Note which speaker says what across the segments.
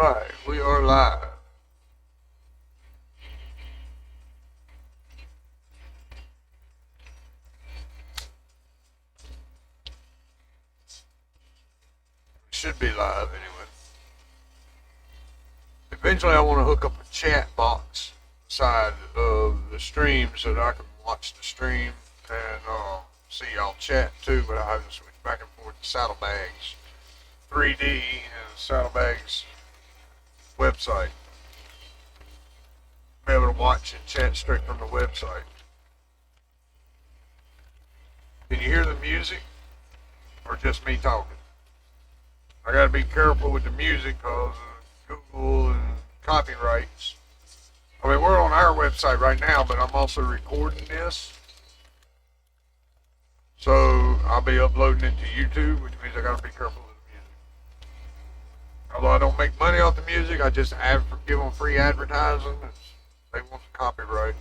Speaker 1: Alright, we are live. We should be live anyway. Eventually I want to hook up a chat box side of the stream so that I can watch the stream and see y'all chat too, but I have to switch back and forth to Saddlebags 3D and Saddlebags website. Be able to watch and chat straight from the website. Can you hear the music or just me talking? I gotta be careful with the music because of Google and copyrights. I mean, we're on our website right now, but I'm also recording this. So I'll be uploading it to YouTube, which means I gotta be careful with the music. Although I don't make money off the music, I just give them free advertising. They want the copyright.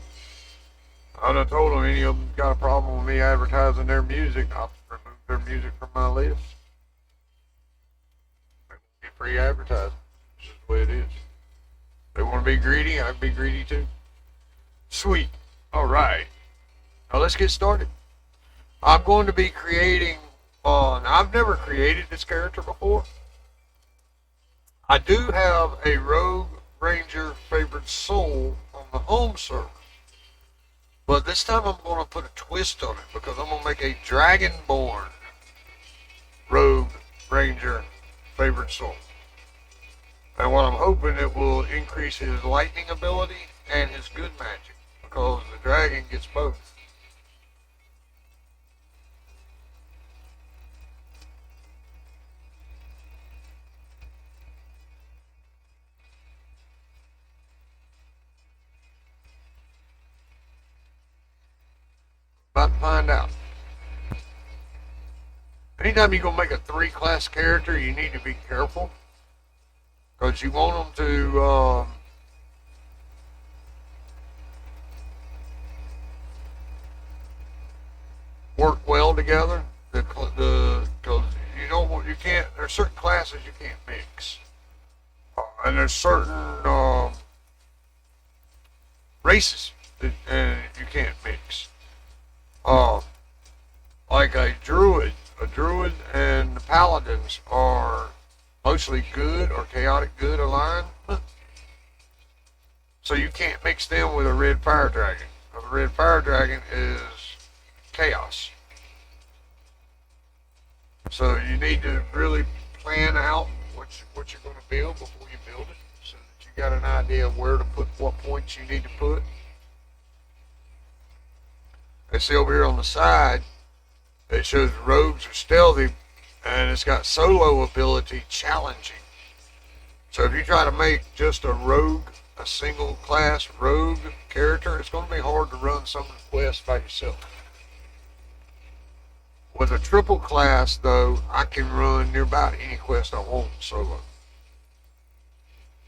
Speaker 1: I done told them any of them got a problem with me advertising their music, I'll remove their music from my list. They want to get free advertising. This is the way it is. They want to be greedy, I can be greedy too. Sweet. Alright. Now let's get started. I'm going to be creating, now I've never created this character before. I do have a Rogue Ranger Favorite Soul on the home server. But this time I'm going to put a twist on it because I'm going to make a Dragonborn Rogue Ranger Favorite Soul. And what I'm hoping it will increase his lightning ability and his good magic because the dragon gets both. About to find out. Anytime you're going to make a 3-class character, you need to be careful. Because you want them to work well together. Because you can't, there's certain classes you can't mix. And there's certain races that you can't mix. Like a druid and the paladins are mostly good or chaotic good aligned. So you can't mix them with a red fire dragon. A red fire dragon is chaos. So you need to really plan out what you're going to build before you build it, so that you got an idea of where to put what points you need to put. And see over here on the side, it shows rogues are stealthy, and it's got solo ability challenging. So if you try to make just a rogue, a single class rogue character, it's going to be hard to run some of the quests by yourself. With a triple class though, I can run near about any quest I want solo.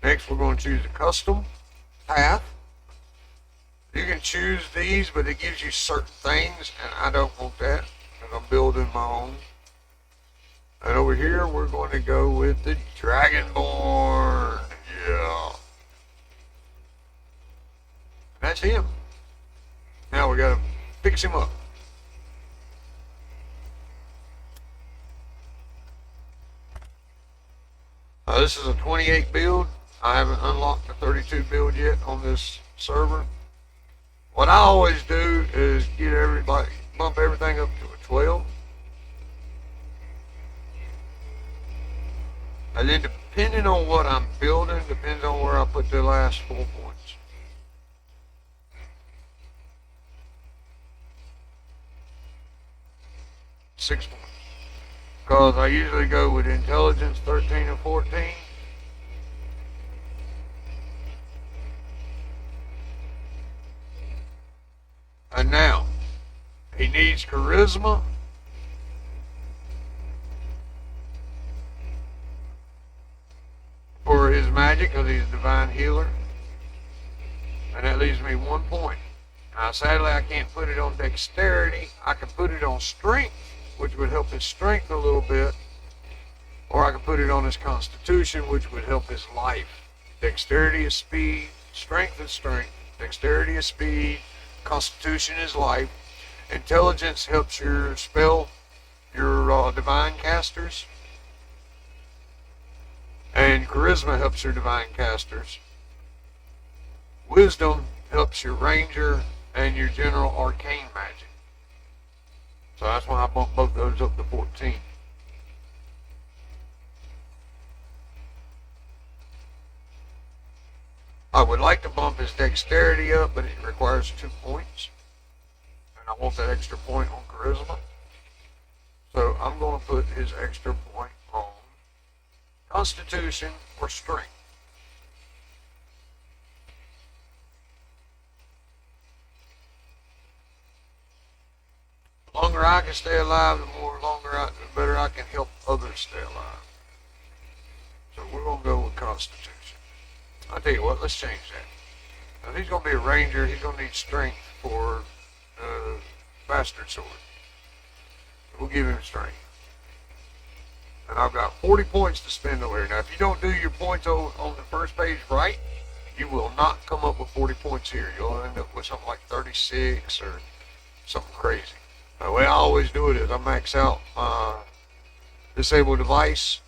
Speaker 1: Next we're going to choose a custom path. You can choose these, but it gives you certain things, and I don't want that because I'm building my own. And over here, we're going to go with the Dragonborn. Yeah. That's him. Now we got to fix him up. This is a 28 build. I haven't unlocked the 32 build yet on this server. What I always do is get everybody, bump everything up to a 12. And then depending on what I'm building, depends on where I put the last 4 points. Six points. Because I usually go with intelligence 13 and 14. And now, he needs charisma. For his magic, because he's a divine healer. And that leaves me 1 point. Now, sadly, I can't put it on dexterity. I can put it on strength, which would help his strength a little bit. Or I can put it on his constitution, which would help his life. Dexterity is speed, strength is strength, dexterity is speed, constitution is life. Intelligence helps your spell, your divine casters. And charisma helps your divine casters. Wisdom helps your ranger and your general arcane magic. So that's why I bumped both those up to 14. I would like to bump his dexterity up, but it requires 2 points. And I want that extra point on charisma. So I'm going to put his extra point on constitution or strength. The longer I can stay alive, the better I can help others stay alive. So we're going to go with constitution. I'll tell you what, let's change that. Now, if he's going to be a ranger, he's going to need strength for bastard sword. So we'll give him strength. And I've got 40 points to spend over here. Now, if you don't do your points on the first page right, you will not come up with 40 points here. You'll end up with something like 36 or something crazy. The way I always do it is I max out my disable device,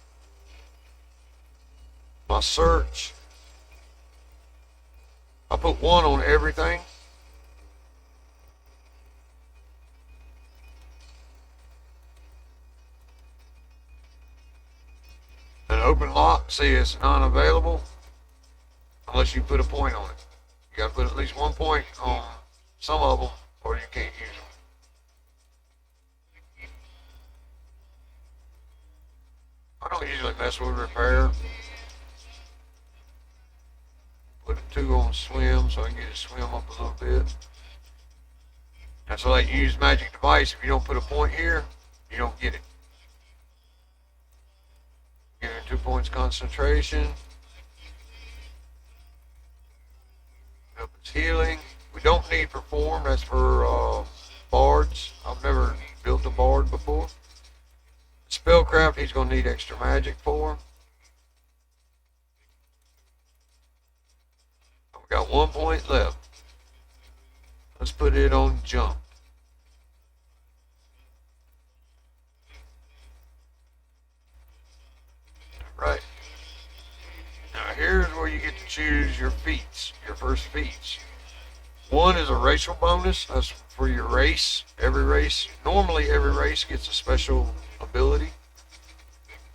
Speaker 1: my search. I put 1 on everything. An open lock, see it's unavailable unless you put a point on it. You got to put at least 1 point on some of them or you can't use them. I don't usually mess with repair. Put a 2 on swim so I can get it swim up a little bit. That's why you use magic device. If you don't put a point here, you don't get it. Give it 2 points concentration. Help its healing. We don't need perform. That's for bards. I've never built a bard before. Spellcraft, he's going to need extra magic for. We've got 1 point left. Let's put it on jump. Right. Now here's where you get to choose your feats, your first feats. 1 is a racial bonus. That's for your race. Normally every race gets a special ability.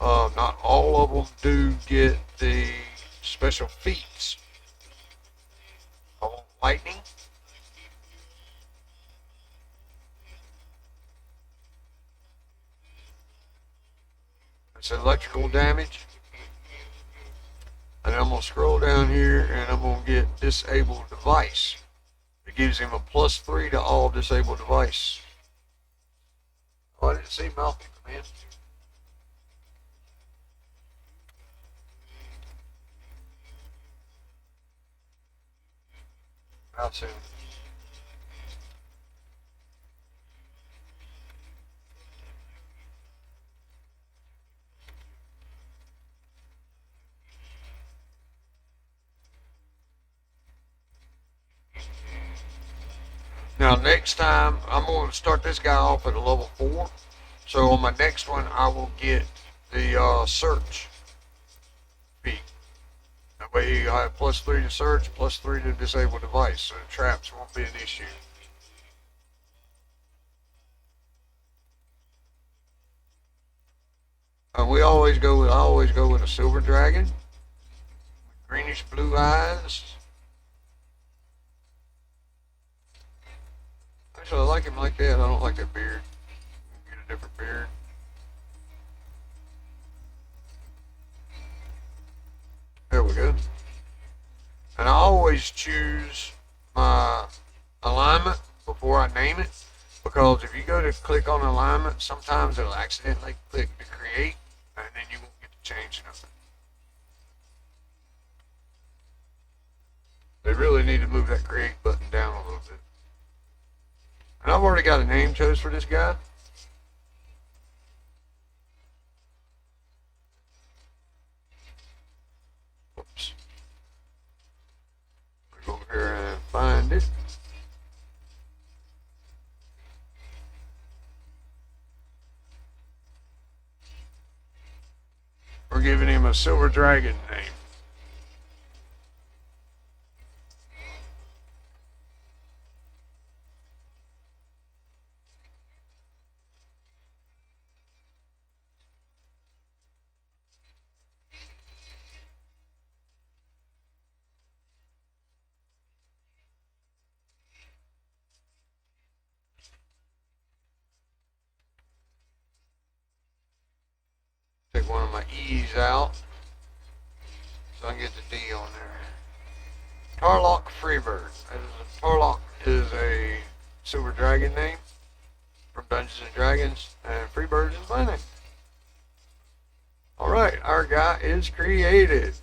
Speaker 1: Not all of them do get the special feats. I want lightning. It's electrical damage. And I'm going to scroll down here and I'm going to get disabled device. It gives him a +3 to all disabled device. Oh, I didn't see Malcolm come in. How soon? Now next time, I'm going to start this guy off at a level 4. So on my next one, I will get the search feat. That way I have +3 to search, +3 to disable device, so the traps won't be an issue. I always go with a silver dragon, with greenish blue eyes. Actually, I like him like that. I don't like that beard. Get a different beard. There we go. And I always choose my alignment before I name it, because if you go to click on alignment, sometimes it'll accidentally click to create, and then you won't get to change nothing. They really need to move that create button down a little bit. And I've already got a name chose for this guy. find it. We're giving him a silver dragon name. Take one of my E's out so I can get the D on there. Tarlock Freebird. Tarlock is a silver dragon name from Dungeons and Dragons, and Freebird is my name. Alright, our guy is created.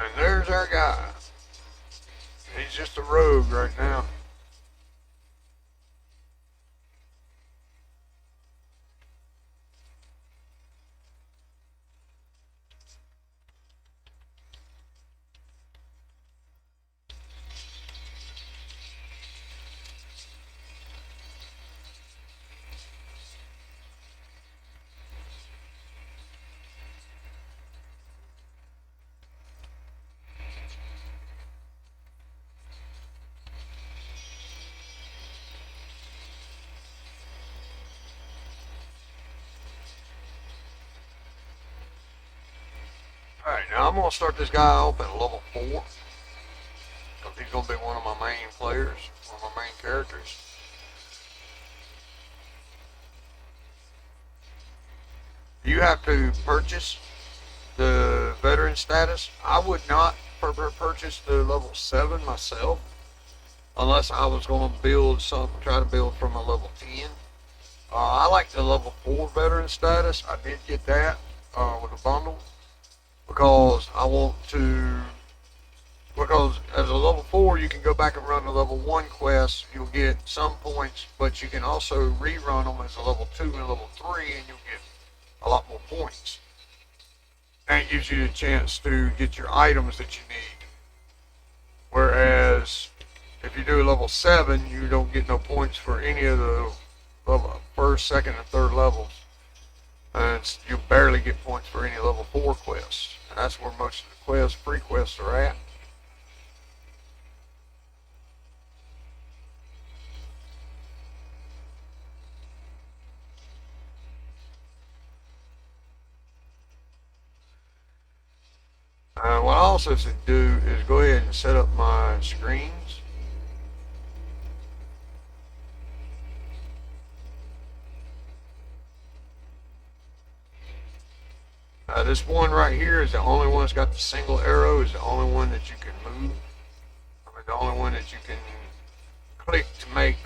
Speaker 1: And there's our guy. He's just a rogue right now. Alright, now I'm going to start this guy off at level 4. Because he's going to be one of my main players, one of my main characters. You have to purchase the veteran status. I would not purchase the level 7 myself. Unless I was going to build something, try to build from a level 10. I like the level 4 veteran status. I did get that with a bundle. Because I want to, because as a level 4 you can go back and run the level 1 quests, you'll get some points, but you can also rerun them as a level 2 and level 3 and you'll get a lot more points. And it gives you a chance to get your items that you need. Whereas if you do level 7, you don't get no points for any of the level, first, second, and third levels. And you barely get points for any level 4 quests. And that's where most of the quests, free quests are at. What I also should do is go ahead and set up my screens. This one right here is the only one that's got the single arrow, is the only one that you can move. I mean, the only one that you can click to make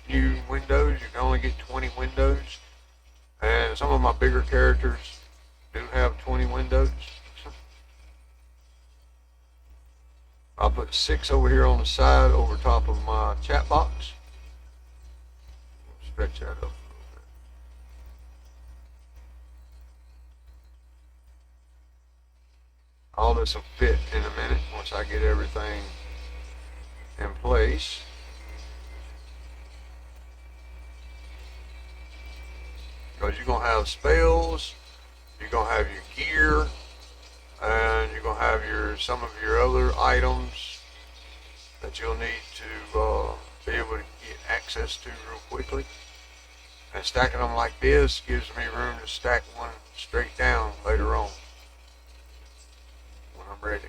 Speaker 1: new windows. You can only get 20 windows. And some of my bigger characters do have 20 windows. I'll put 6 over here on the side over top of my chat box. Stretch that up. All this will fit in a minute once I get everything in place. Because you're going to have spells, you're going to have your gear, and you're going to have some of your other items that you'll need to be able to get access to real quickly. And stacking them like this gives me room to stack one straight down later on when I'm ready.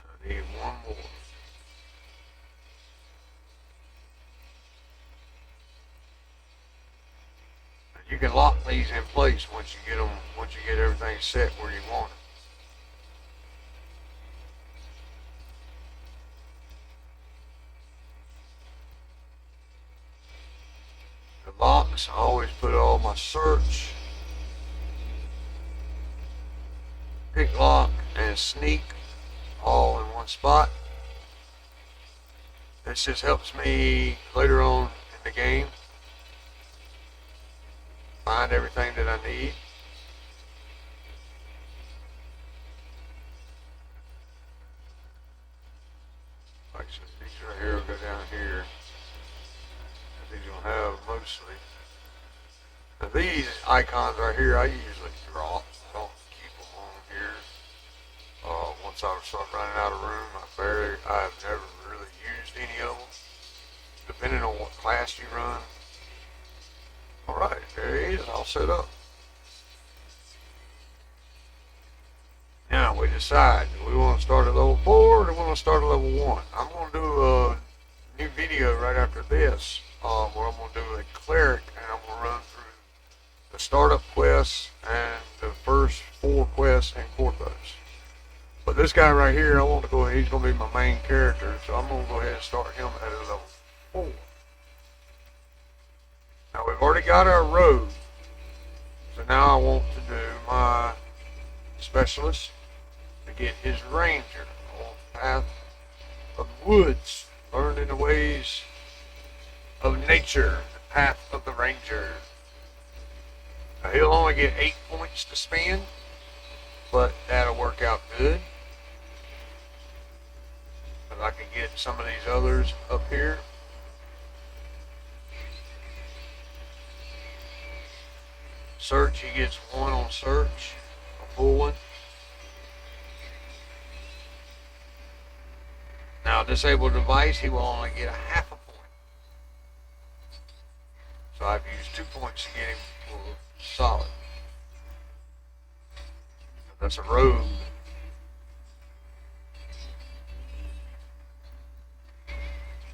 Speaker 1: I need one more. And you can lock these in place once you get everything set where you want it. Locks, I always put all my search, pick lock, and sneak all in one spot. This just helps me later on in the game find everything that I need. Like so these right here will go down here. These will have mostly. Now these icons right here I usually drop. I don't keep them on here. Once I start running out of room, I have never really used any of them. Depending on what class you run. Alright, there he is, all set up. Now we decide, do we want to start at level 4 or do we want to start at level 1? I'm going to do a new video right after this where I'm going to do a cleric and I'm going to run through the startup quests and the first 4 quests in Corthos. But this guy right here, I want to go ahead, he's going to be my main character, so I'm going to go ahead and start him at a level 4. Now we've already got our rogue, so now I want to do my specialist to get his ranger on the path of the woods, learning the ways of nature, the path of the ranger. Now he'll only get 8 points to spend, but that'll work out good. But I can get some of these others up here. Search, he gets 1 on search, a full one. Now, disable device, he will only get a half a point. So I've used 2 points to get him solid. That's a rogue.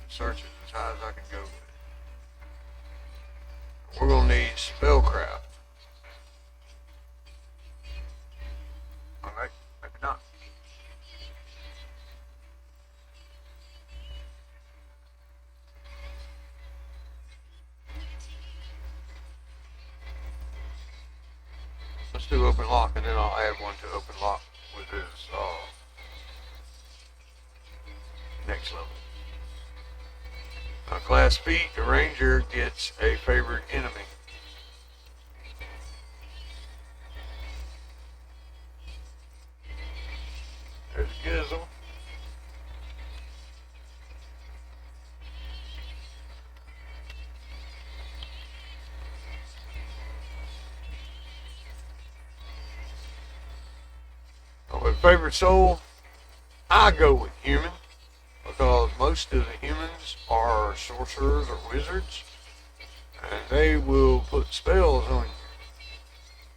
Speaker 1: Search is as high as I can go with it. We're going to need spellcraft. Alright, maybe not. Let's do open lock and then I'll add one to open lock with his next level. Now class feat, the ranger gets a favorite enemy. There's Gizzle. With favorite soul, I go with human because most of the humans are sorcerers or wizards and they will put spells on you.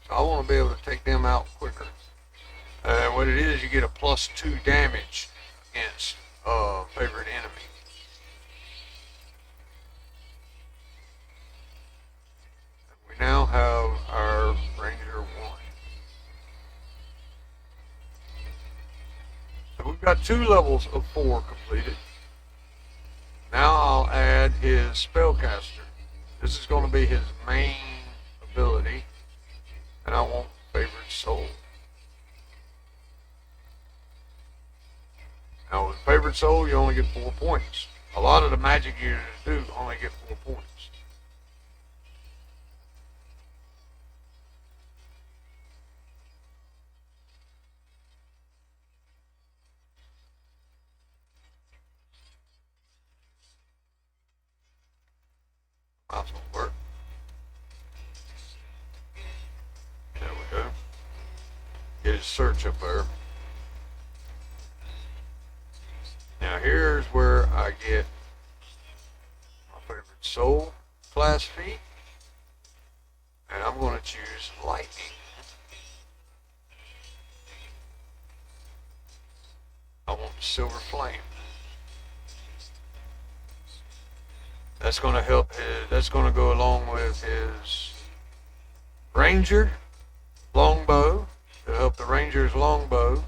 Speaker 1: So I want to be able to take them out quicker. What it is, you get a +2 damage against favorite enemy. We now have our Ranger 1. So we've got 2 levels of 4 completed. Now I'll add his spellcaster. This is going to be his main ability, and I want favorite soul. Now with favorite soul, you only get 4 points. A lot of the magic users do only get 4 points. Mouse won't work. There we go. his search up there. Now here's where I get my favorite soul class feat. And I'm going to choose lightning. I want silver flame. That's going to help his, that's going to go along with his ranger longbow. It'll help the ranger's longbow,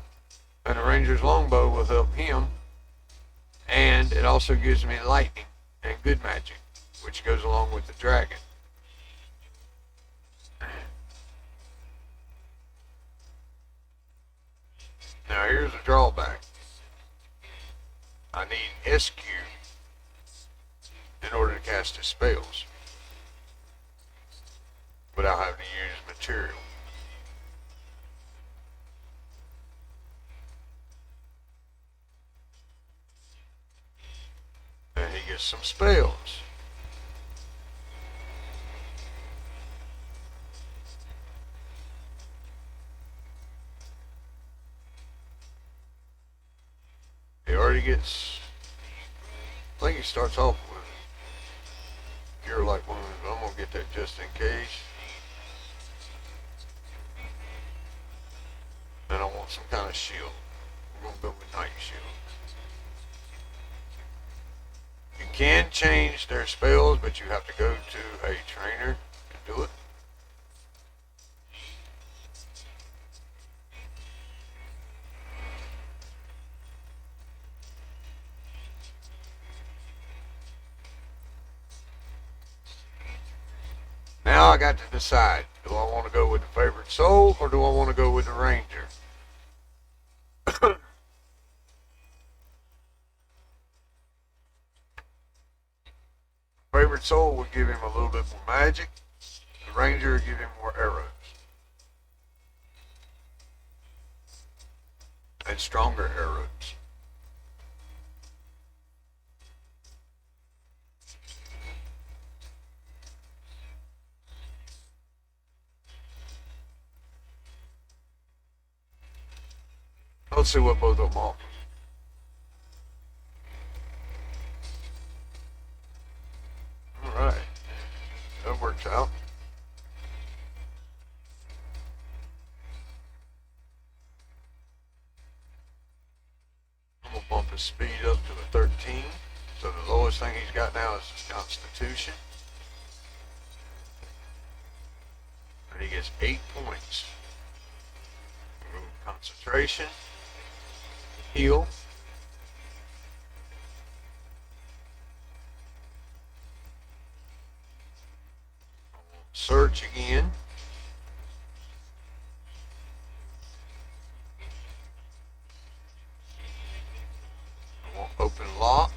Speaker 1: and the ranger's longbow will help him. And it also gives me lightning and good magic, which goes along with the dragon. Now here's a drawback. I need SQ in order to cast his spells without having to use material. And he gets some spells. He already gets, I think he starts off with Cure Like Wounds, but I'm going to get that just in case. And I want some kind of shield. I'm going to go with Night Shield. You can change their spells, but you have to go to a trainer to do it. Now I got to decide, do I want to go with the favorite soul or do I want to go with the ranger? Favorite soul would give him a little bit more magic. The ranger would give him more arrows. And stronger arrows. Let's see what both of them offer. Alright. That works out. I'm going to bump his speed up to a 13. So the lowest thing he's got now is his constitution. And he gets 8 points. Remove concentration. Heal. Search again. I want open lock.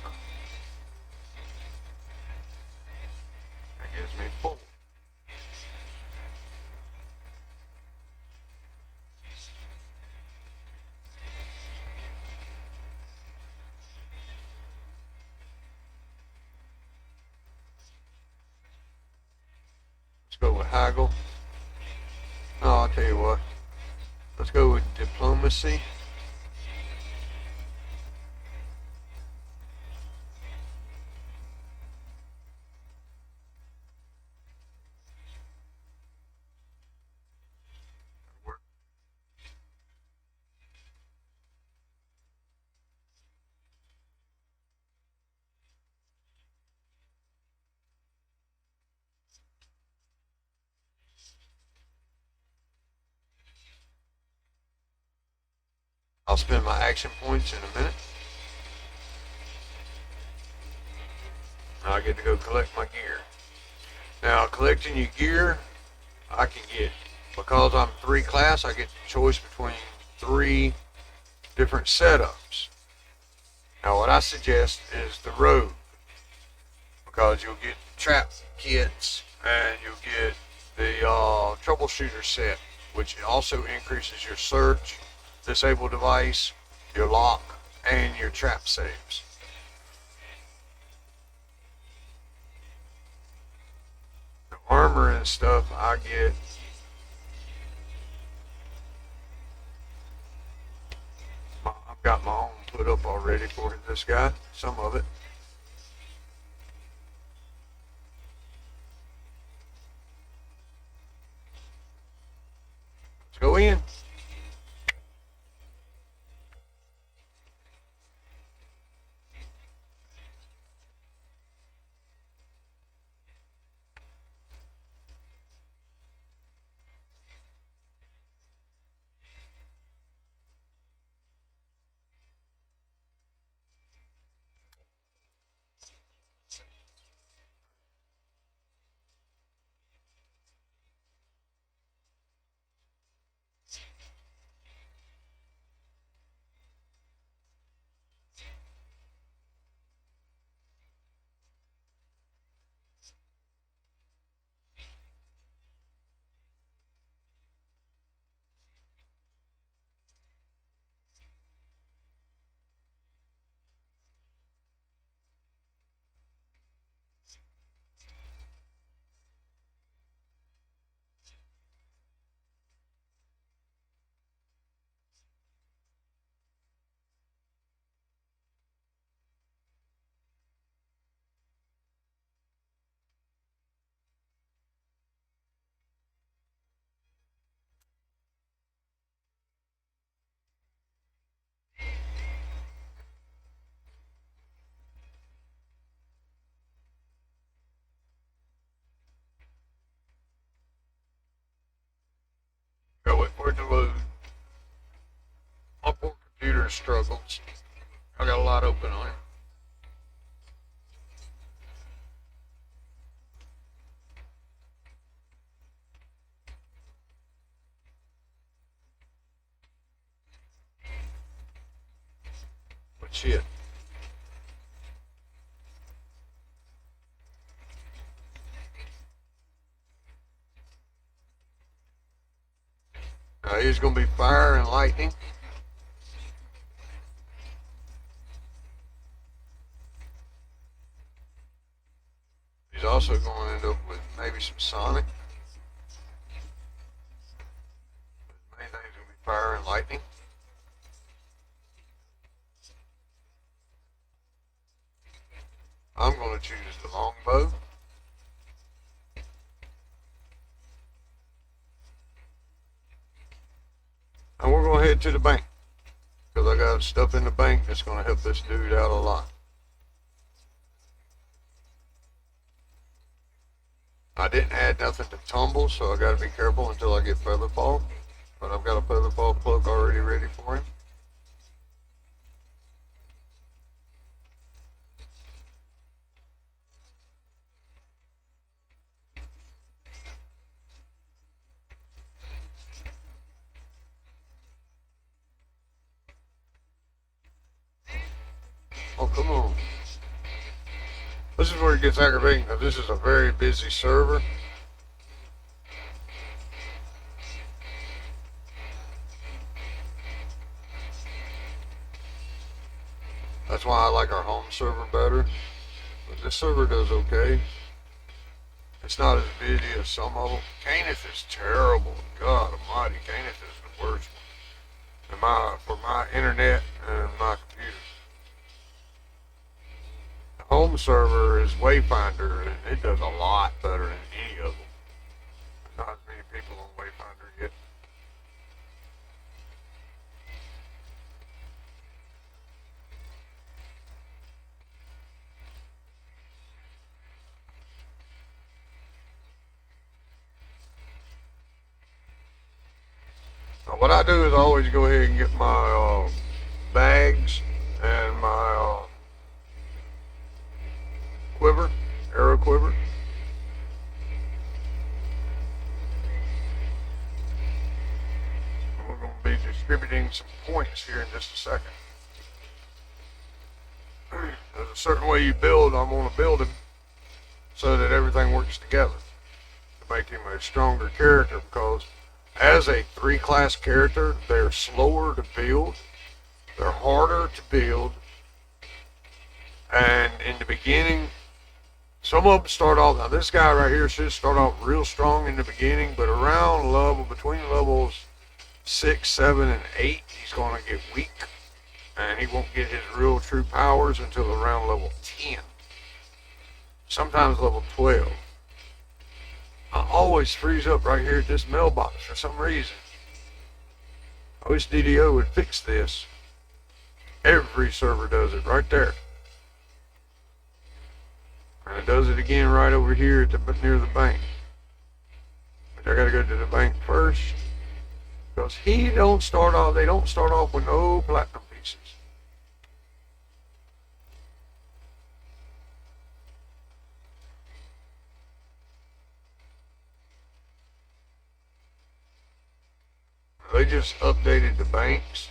Speaker 1: That gives me 4. Let's go with haggle. No, I'll tell you what. Let's go with diplomacy. I'll spend my action points in a minute. Now I get to go collect my gear. Now collecting your gear, I can get, because I'm 3 class, I get the choice between 3 different setups. Now what I suggest is the rogue, because you'll get trap kits and you'll get the troubleshooter set, which also increases your search, disable device, your lock, and your trap saves. The armor and stuff I get put up already for this guy, some of it. Let's go in. Go wait for it to load. My poor computer struggles. I got a lot open on it. But shit. Here's going to be fire and lightning. He's also going to end up with maybe some sonic. The main thing is going to be fire and lightning. I'm going to choose the longbow. And we're going to head to the bank, because I got stuff in the bank that's going to help this dude out a lot. I didn't add nothing to tumble, so I got to be careful until I get feather fall. But I've got a feather fall cloak already ready for him. Oh, come on. This is where it gets aggravating, because this is a very busy server. That's why I like our home server better. But this server does okay. It's not as busy as some of them. Caneth is terrible. God almighty, Caneth is the worst one. For my internet and my computer. Home server is Wayfinder, and it does a lot better than any of them. Not as many people on Wayfinder yet. Now what I do is I always go ahead and get my bags and my quiver, arrow quiver. We're going to be distributing some points here in just a second. There's a certain way you build. I'm going to build him so that everything works together to make him a stronger character, because as a 3-class character, they're slower to build, they're harder to build, and in the beginning, some of them start off, now this guy right here should start off real strong in the beginning, but between levels 6, 7, and 8, he's going to get weak. and he won't get his real true powers until around level 10. Sometimes level 12. I always freeze up right here at this mailbox for some reason. I wish DDO would fix this. Every server does it right there. And it does it again right over here at near the bank. But I gotta go to the bank first. Because they don't start off with no platinum pieces. They just updated the banks.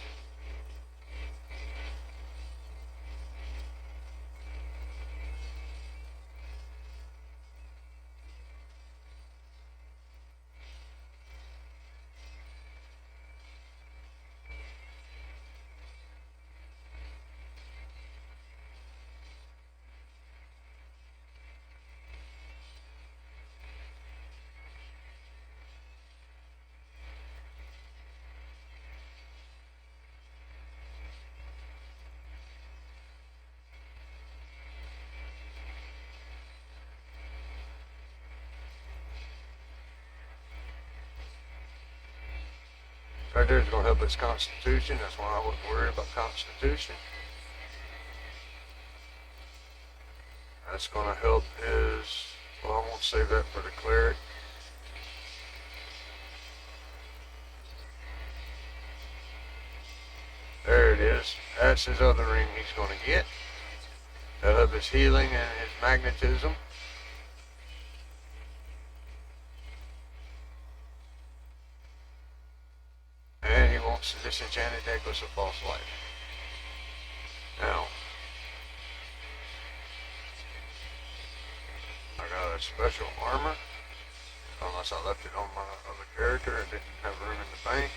Speaker 1: Right there is going to help his constitution. That's why I wasn't worried about constitution. That's going to help his, well, I won't save that for the cleric. There it is. That's his other ring he's going to get. That'll help his healing and his magnetism. And he wants the disenchanted necklace of false life. Now, I got a special armor, unless I left it on my other character and didn't have room in the bank.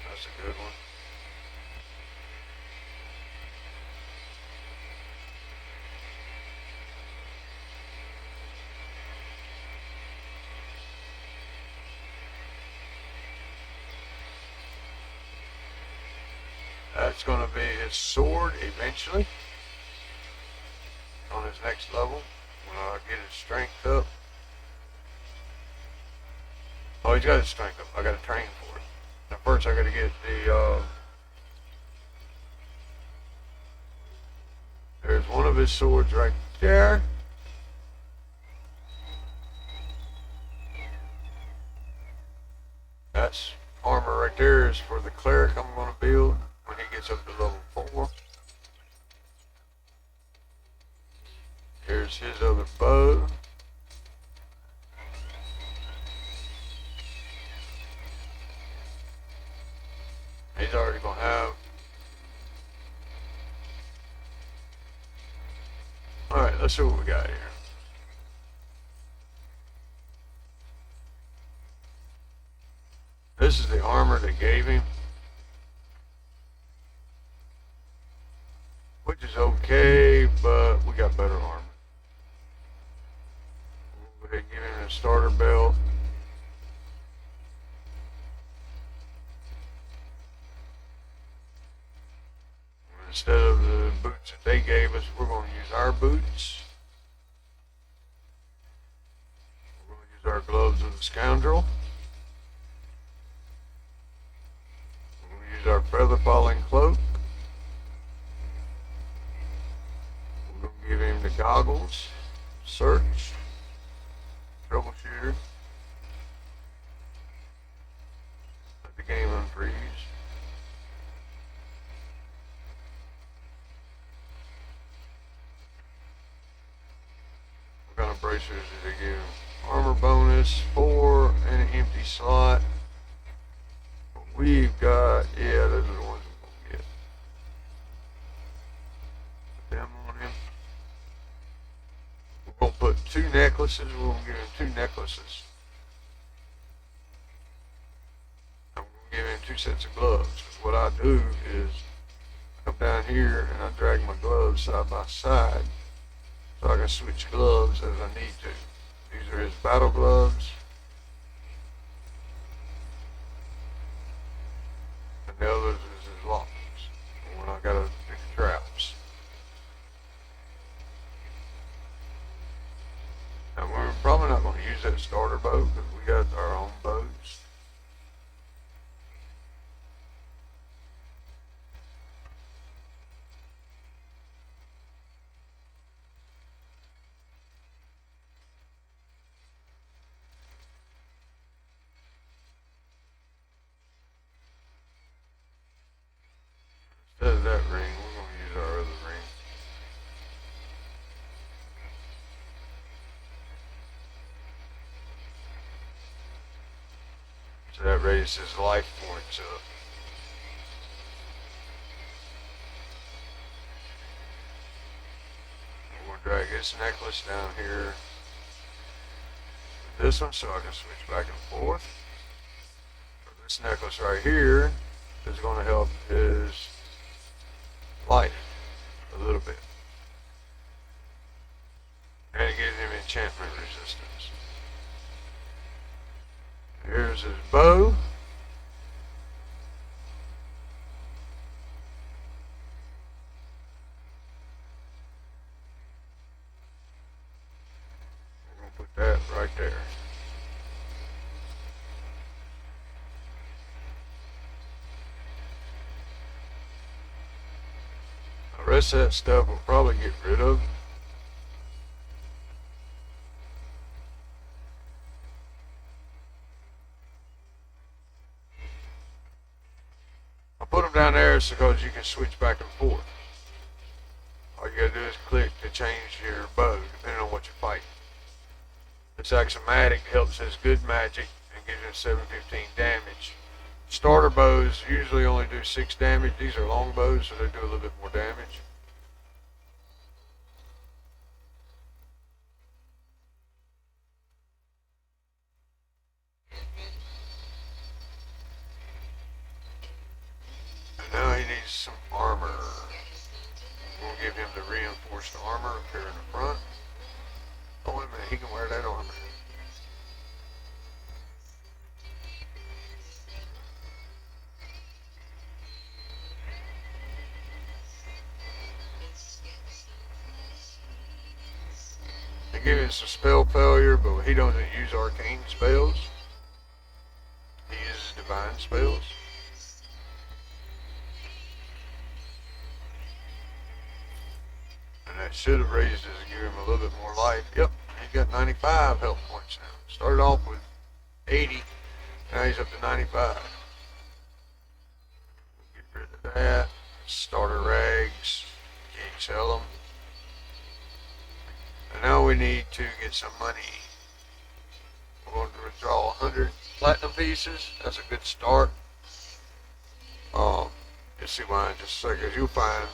Speaker 1: That's a good one. That's going to be his sword eventually on his next level when I get his strength up. Oh, he's got his strength up. I got to train for it. Now first I got to get the there's one of his swords right there. That's armor right there is for the cleric I'm going to build when he gets up to level 4. Here's his other bow. He's already going to have. Alright, let's see what we got here. This is the armor they gave him, which is okay, but we got better armor. We'll go ahead and give him a starter belt. Instead of the boots that they gave us, we're going to use our boots. We're going to use our gloves of the scoundrel. We're going to use our feather falling cloak. We're going to give him the goggles, search, troubleshooter. Let the game unfreeze. What kind of bracers did they give? Armor bonus 4 and an empty slot. We've got, yeah, those are the ones we're going to get. Put them on him. We're going to put 2 necklaces. We're going to give him 2 necklaces. I'm going to give him 2 sets of gloves. Because what I do is come down here and I drag my gloves side by side. So I can switch gloves as I need to. These are his battle gloves. a starter bow because we got our own bows. Instead of that ring, we're going to use our other ring. So that raises his life points up. We're going to drag this necklace down here with this one so I can switch back and forth. This necklace right here is going to help his life a little bit. And it gives him enchantment resistance. Here's his bow. We're going to put that right there. The rest of that stuff we'll probably get rid of. I'll put them down there so because you can switch back and forth. All you gotta do is click to change your bow depending on what you're fighting. This axiomatic helps as good magic and gives you 715 damage. Starter bows usually only do 6 damage. These are long bows, so they do a little bit more damage. And now he needs some armor. We'll give him the reinforced armor up here in the front. Oh, wait a minute, he can wear that armor. They give him some spell failure, but he doesn't use arcane spells. He uses divine spells. And that should have raised his, give him a little bit more life. Yep, he's got 95 health points now. Started off with 80, now he's up to 95. Get rid of that. Starter rags, can't sell them. And now we need to get some money. We're going to withdraw 100 platinum pieces. That's a good start. You'll see why in just a second. You'll find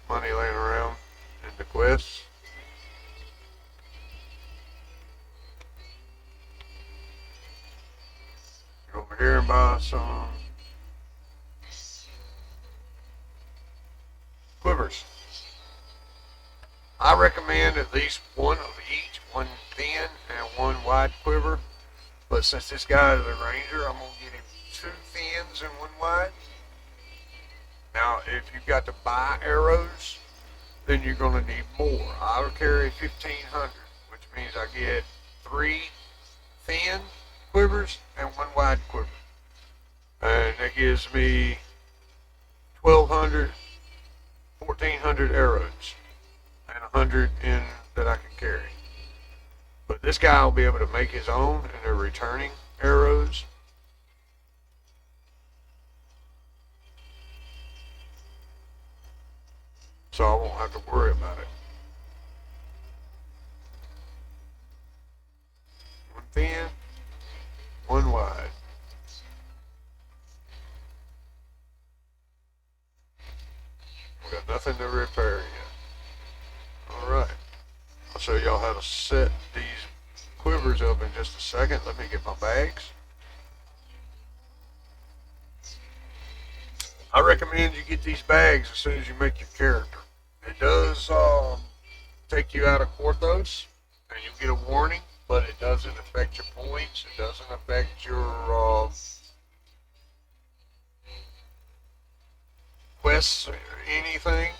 Speaker 1: money laying around in the quests. Go over here and buy some quivers. I recommend at least one of each, one thin and one wide quiver. But since this guy is a ranger, I'm going to get him 2 thins and 1 wide. Now, if you've got to buy arrows, then you're going to need more. I'll carry 1,500, which means I get 3 thin quivers and 1 wide quiver. And that gives me 1,200, 1,400 arrows. And 100 in that I can carry. But this guy will be able to make his own, and they're returning arrows. So I won't have to worry about it. 1 thin, 1 wide. We got nothing to repair yet. Alright, I'll show y'all how to set these quivers up in just a second. Let me get my bags. I recommend you get these bags as soon as you make your character. It does take you out of Quarthos, and you'll get a warning, but it doesn't affect your points. It doesn't affect your quests or anything.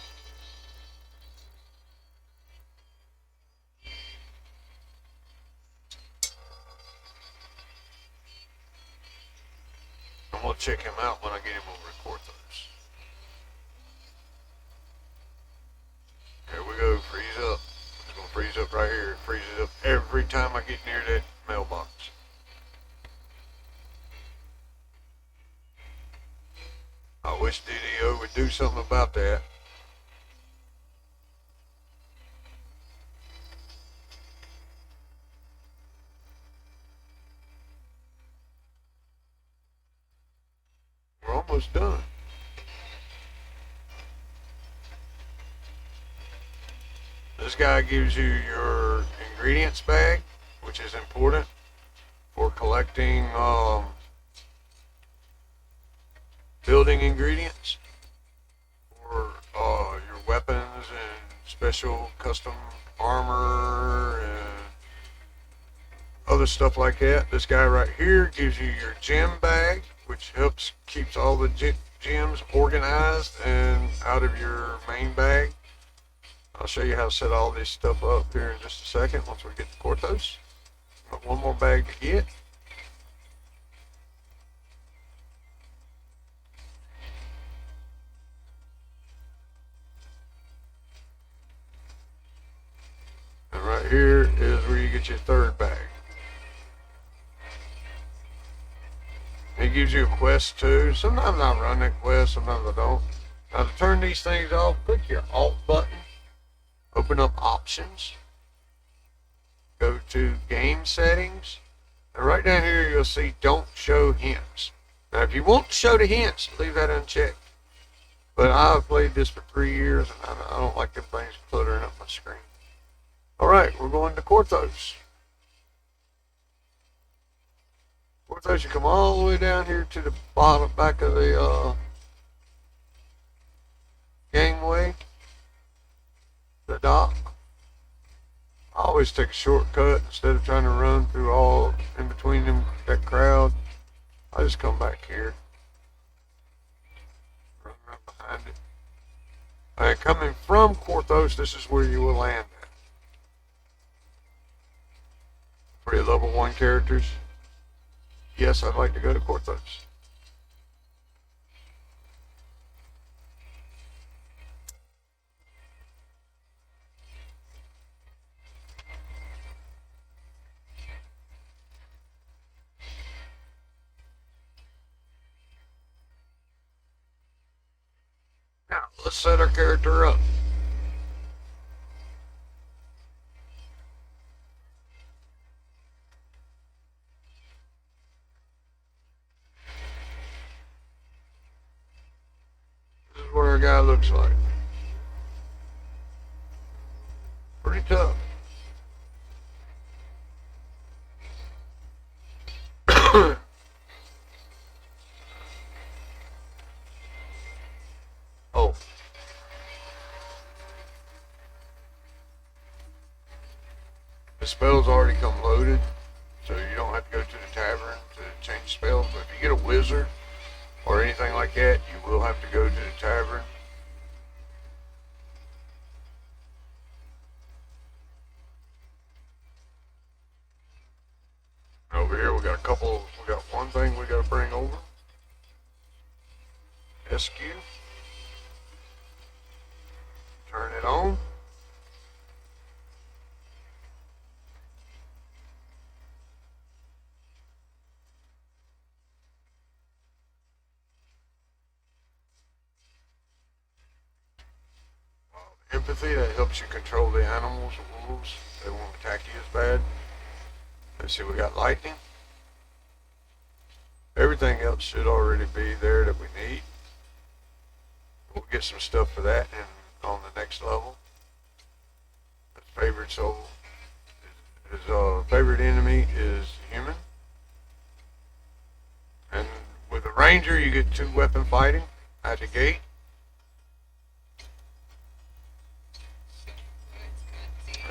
Speaker 1: get him over at Porthos. There we go, freeze up. It's gonna freeze up right here. It freezes up every time I get near that mailbox. I wish DDO would do something about that. We're almost done. This guy gives you your ingredients bag, which is important for collecting building ingredients for your weapons and special custom armor and other stuff like that. This guy right here gives you your gem bag, which helps keeps all the gems organized and out of your main bag. I'll show you how to set all this stuff up here in just a second once we get to Porthos. Got one more bag to get. And right here is where you get your third bag. It gives you a quest too. Sometimes I run that quest, sometimes I don't. Now to turn these things off, click your Alt button, open up Options, go to Game Settings, and right down here you'll see Don't Show Hints. Now if you want to show the hints, leave that unchecked. But I've played this for 3 years and I don't like them things cluttering up my screen. Alright, we're going to Porthos. Porthos, you come all the way down here to the bottom, back of the gangway, the dock. I always take a shortcut instead of trying to run through all in between them, that crowd. I just come back here, run right behind it. And coming from Porthos, this is where you will land at. For your level 1 characters, yes, I'd like to go to Porthos. Now, let's set our character up. This is what our guy looks like. Pretty tough. Oh. The spells already come loaded, so you don't have to go to the tavern to change spells. But if you get a wizard or anything like that, you will have to go to the tavern. Over here we got one thing we got to bring over. SQ. Turn it on. Empathy, that helps you control the animals, the wolves. They won't attack you as bad. Let's see, we got lightning. Everything else should already be there that we need. We'll get some stuff for that on the next level. His favorite soul, his favorite enemy is human. And with a ranger, you get 2 weapon fighting at the gate.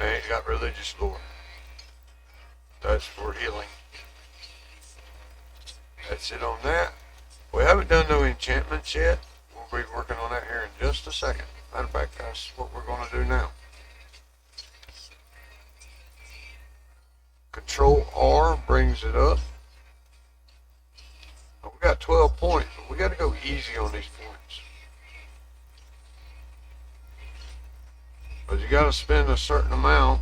Speaker 1: And he's got religious lore. That's for healing. That's it on that. We haven't done no enchantments yet. We'll be working on that here in just a second. Matter of fact, that's what we're going to do now. Control R brings it up. We got 12 points, but we got to go easy on these points. Because you got to spend a certain amount.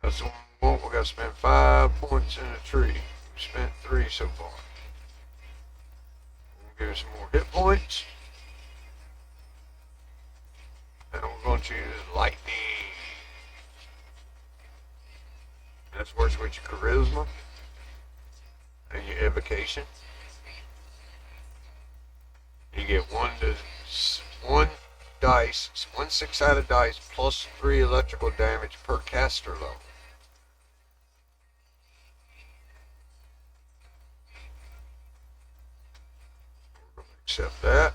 Speaker 1: That's the one we want. We got to spend 5 points in a tree. We spent 3 so far. We'll give it some more hit points. And we're going to use lightning. That's works with your charisma and your evocation. You get one dice, one 6-sided dice plus 3 electrical damage per caster level. Accept that.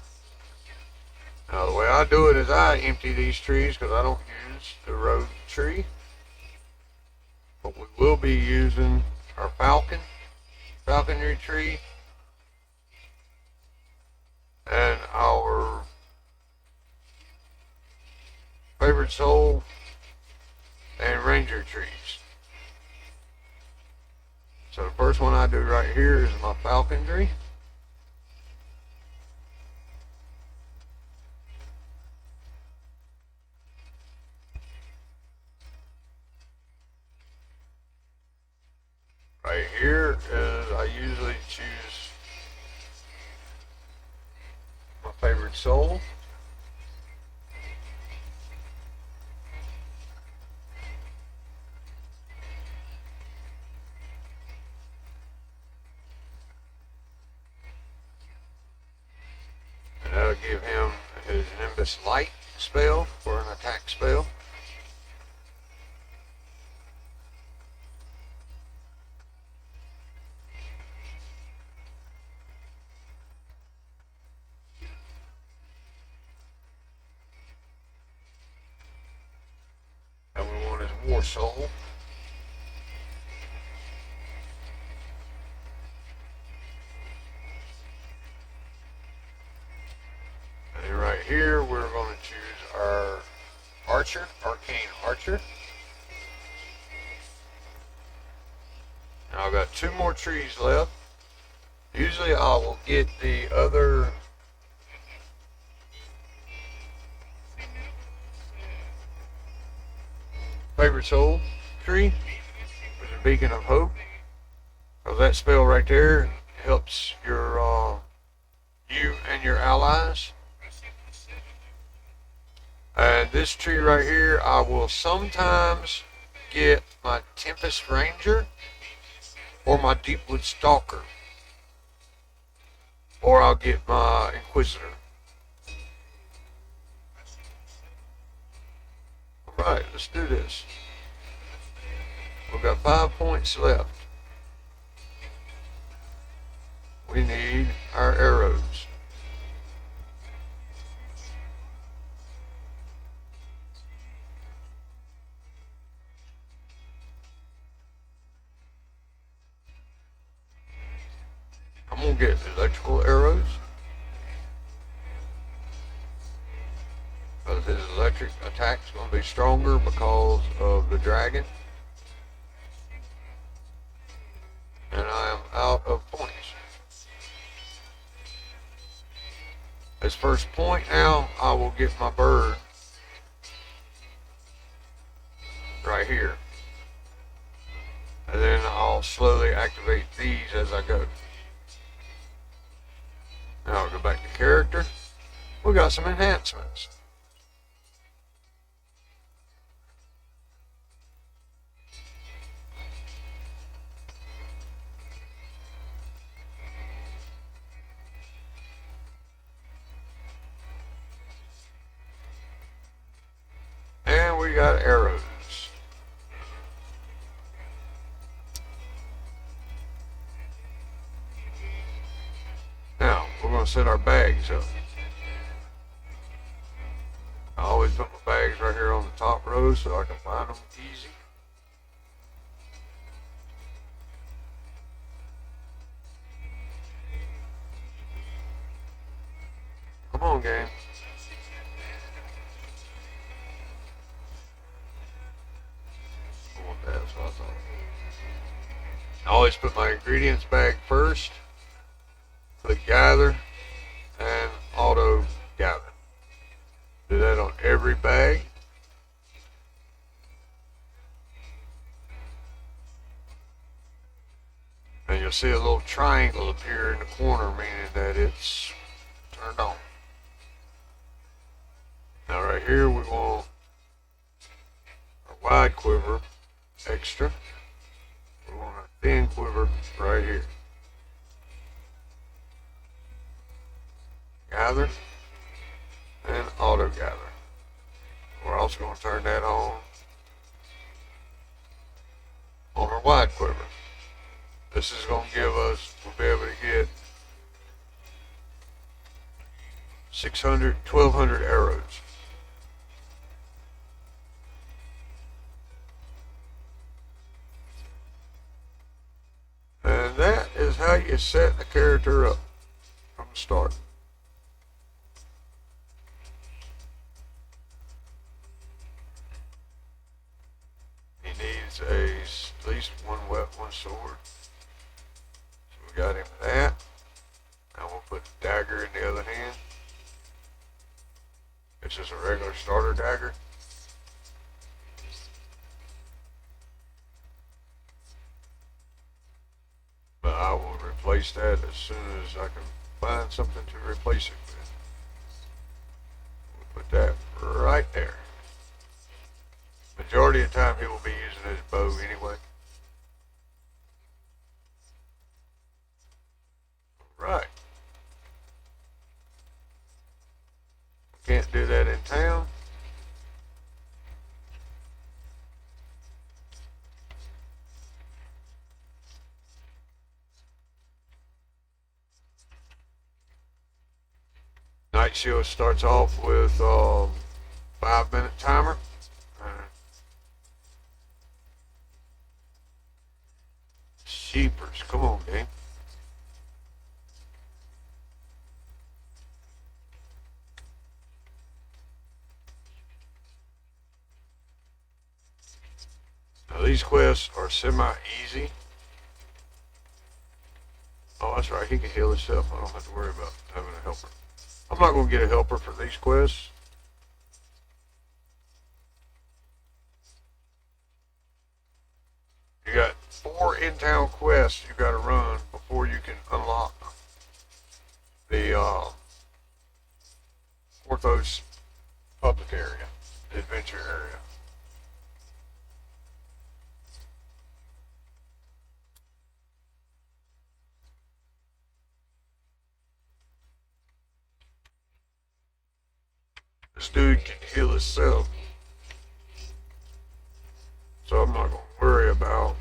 Speaker 1: Now the way I do it is I empty these trees because I don't use the road tree. But we will be using our falconry tree, and our favorite soul and ranger trees. So the first one I do right here is my falconry. Right here is I usually choose my favorite soul. And that'll give him his Nimbus Light spell for an attack spell. And we want his War Soul. And right here we're going to choose our Archer, Arcane Archer. Now I've got 2 more trees left. Usually I will get the other favorite soul tree with a Beacon of Hope. So that spell right there helps your you and your allies. And this tree right here, I will sometimes get my Tempest Ranger or my Deepwood Stalker, or I'll get my Inquisitor. Alright, let's do this. We've got 5 points left. We need our arrows. I'm going to get electrical arrows. Because his electric attack is going to be stronger because of the dragon. And I am out of points. This first point now, I will get my bird right here. And then I'll slowly activate these as I go. Now I'll go back to character. We got some enhancements. And we got arrows. Now, we're going to set our bags up. I always put my bags right here on the top row so I can find them easy. Come on, game. Oh, that's what I thought. I always put my ingredients bag first. Click gather and auto gather. Do that on every bag. And you'll see a little triangle appear in the corner, meaning that it's turned on. Now right here we want our wide quiver extra. We want a thin quiver right here. Gather and auto gather. We're also going to turn that on our wide quiver. This is going to give us, we'll be able to get 1,200 arrows. And that is how you set a character up from the start. He needs at least one sword. So we got him that. Now we'll put the dagger in the other hand. It's just a regular starter dagger. But I will replace that as soon as I can find something to replace it with. We'll put that right there. Majority of the time he will be using his bow anyway. Right. Can't do that in town. Night shield starts off with 5-minute timer. Sheepers, come on, gang. Now these quests are semi-easy. Oh, that's right, he can heal himself. I don't have to worry about having a helper. I'm not going to get a helper for these quests. You got 4 in-town quests you got to run before you can unlock the Porthos public area, the adventure area. This dude can heal himself, so I'm not going to worry about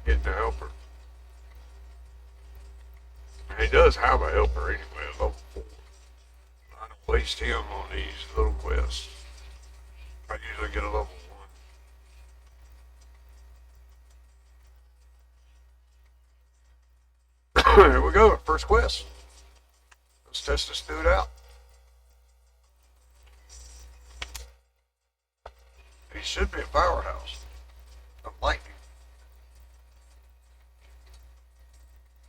Speaker 1: getting a helper. And he does have a helper anyway, level 4. I don't waste him on these little quests. I usually get a level 1. Here we go, first quest. Let's test this dude out. He should be a powerhouse of lightning.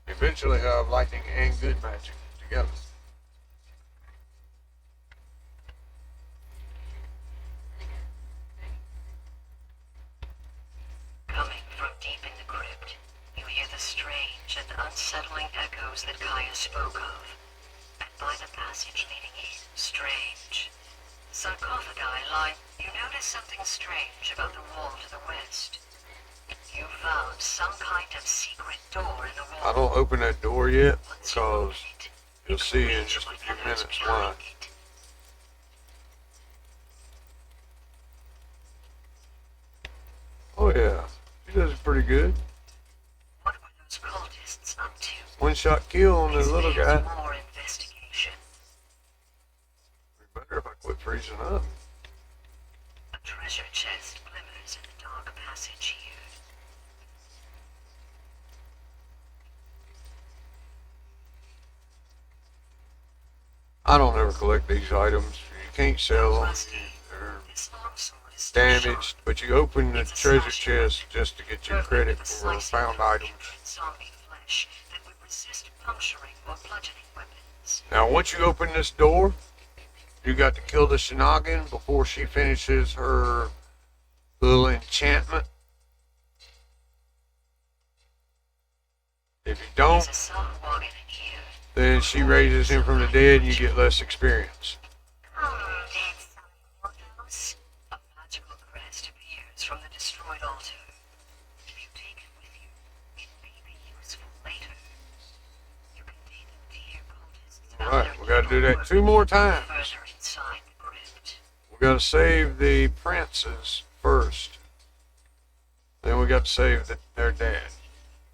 Speaker 1: Eventually have lightning and good magic together.
Speaker 2: Coming from deep in the crypt, you hear the strange and unsettling echoes that Kaya spoke of. And by the passage leading in, strange. Sarcophagi line. You notice something strange about the wall to the west. You found some kind of secret door in the wall.
Speaker 1: I don't open that door yet because you'll see in just a few minutes why. Oh yeah, he does pretty good.
Speaker 2: What were those cultists up to?
Speaker 1: One-shot kill on the little guy.
Speaker 2: More investigation.
Speaker 1: It'd be better if I quit freezing up.
Speaker 2: A treasure chest glimmers in the dark passage here.
Speaker 1: I don't ever collect these items. You can't sell them. They're
Speaker 2: This longsword is still sharp.
Speaker 1: damaged, but you open the treasure chest just to get your credit for found items.
Speaker 2: Zombie flesh that would resist puncturing or bludgeoning weapons.
Speaker 1: Now, once you open this door, you got to kill the Shinigami before she finishes her little enchantment. If you don't,
Speaker 2: There's a son walking in here.
Speaker 1: then she raises him from the dead and you get less experience.
Speaker 2: Come, dead son Argonnessen. A magical crest appears from the destroyed altar. If you take it with you, it may be useful later. You can take it to your cultists.
Speaker 1: Alright, we gotta do that 2 more times.
Speaker 2: Further inside the crypt.
Speaker 1: We gotta save the princes first. Then we got to save their dad.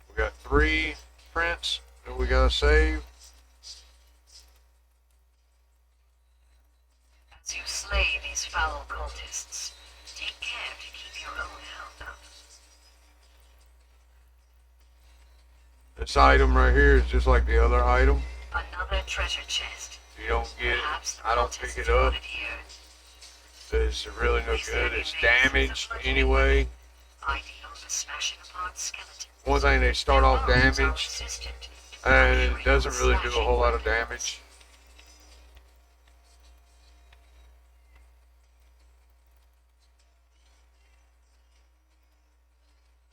Speaker 1: We got 3 prints that we gotta save.
Speaker 2: As you slay these foul cultists, take care to keep your own health up.
Speaker 1: This item right here is just like the other item.
Speaker 2: Another treasure chest.
Speaker 1: You don't get it.
Speaker 2: Perhaps the
Speaker 1: I don't
Speaker 2: cultists
Speaker 1: pick it
Speaker 2: brought
Speaker 1: up.
Speaker 2: it here.
Speaker 1: It's really no good. It's damaged anyway.
Speaker 2: Ideal for smashing apart skeletons.
Speaker 1: One thing, they start off damaged, and it doesn't really do a whole lot of damage.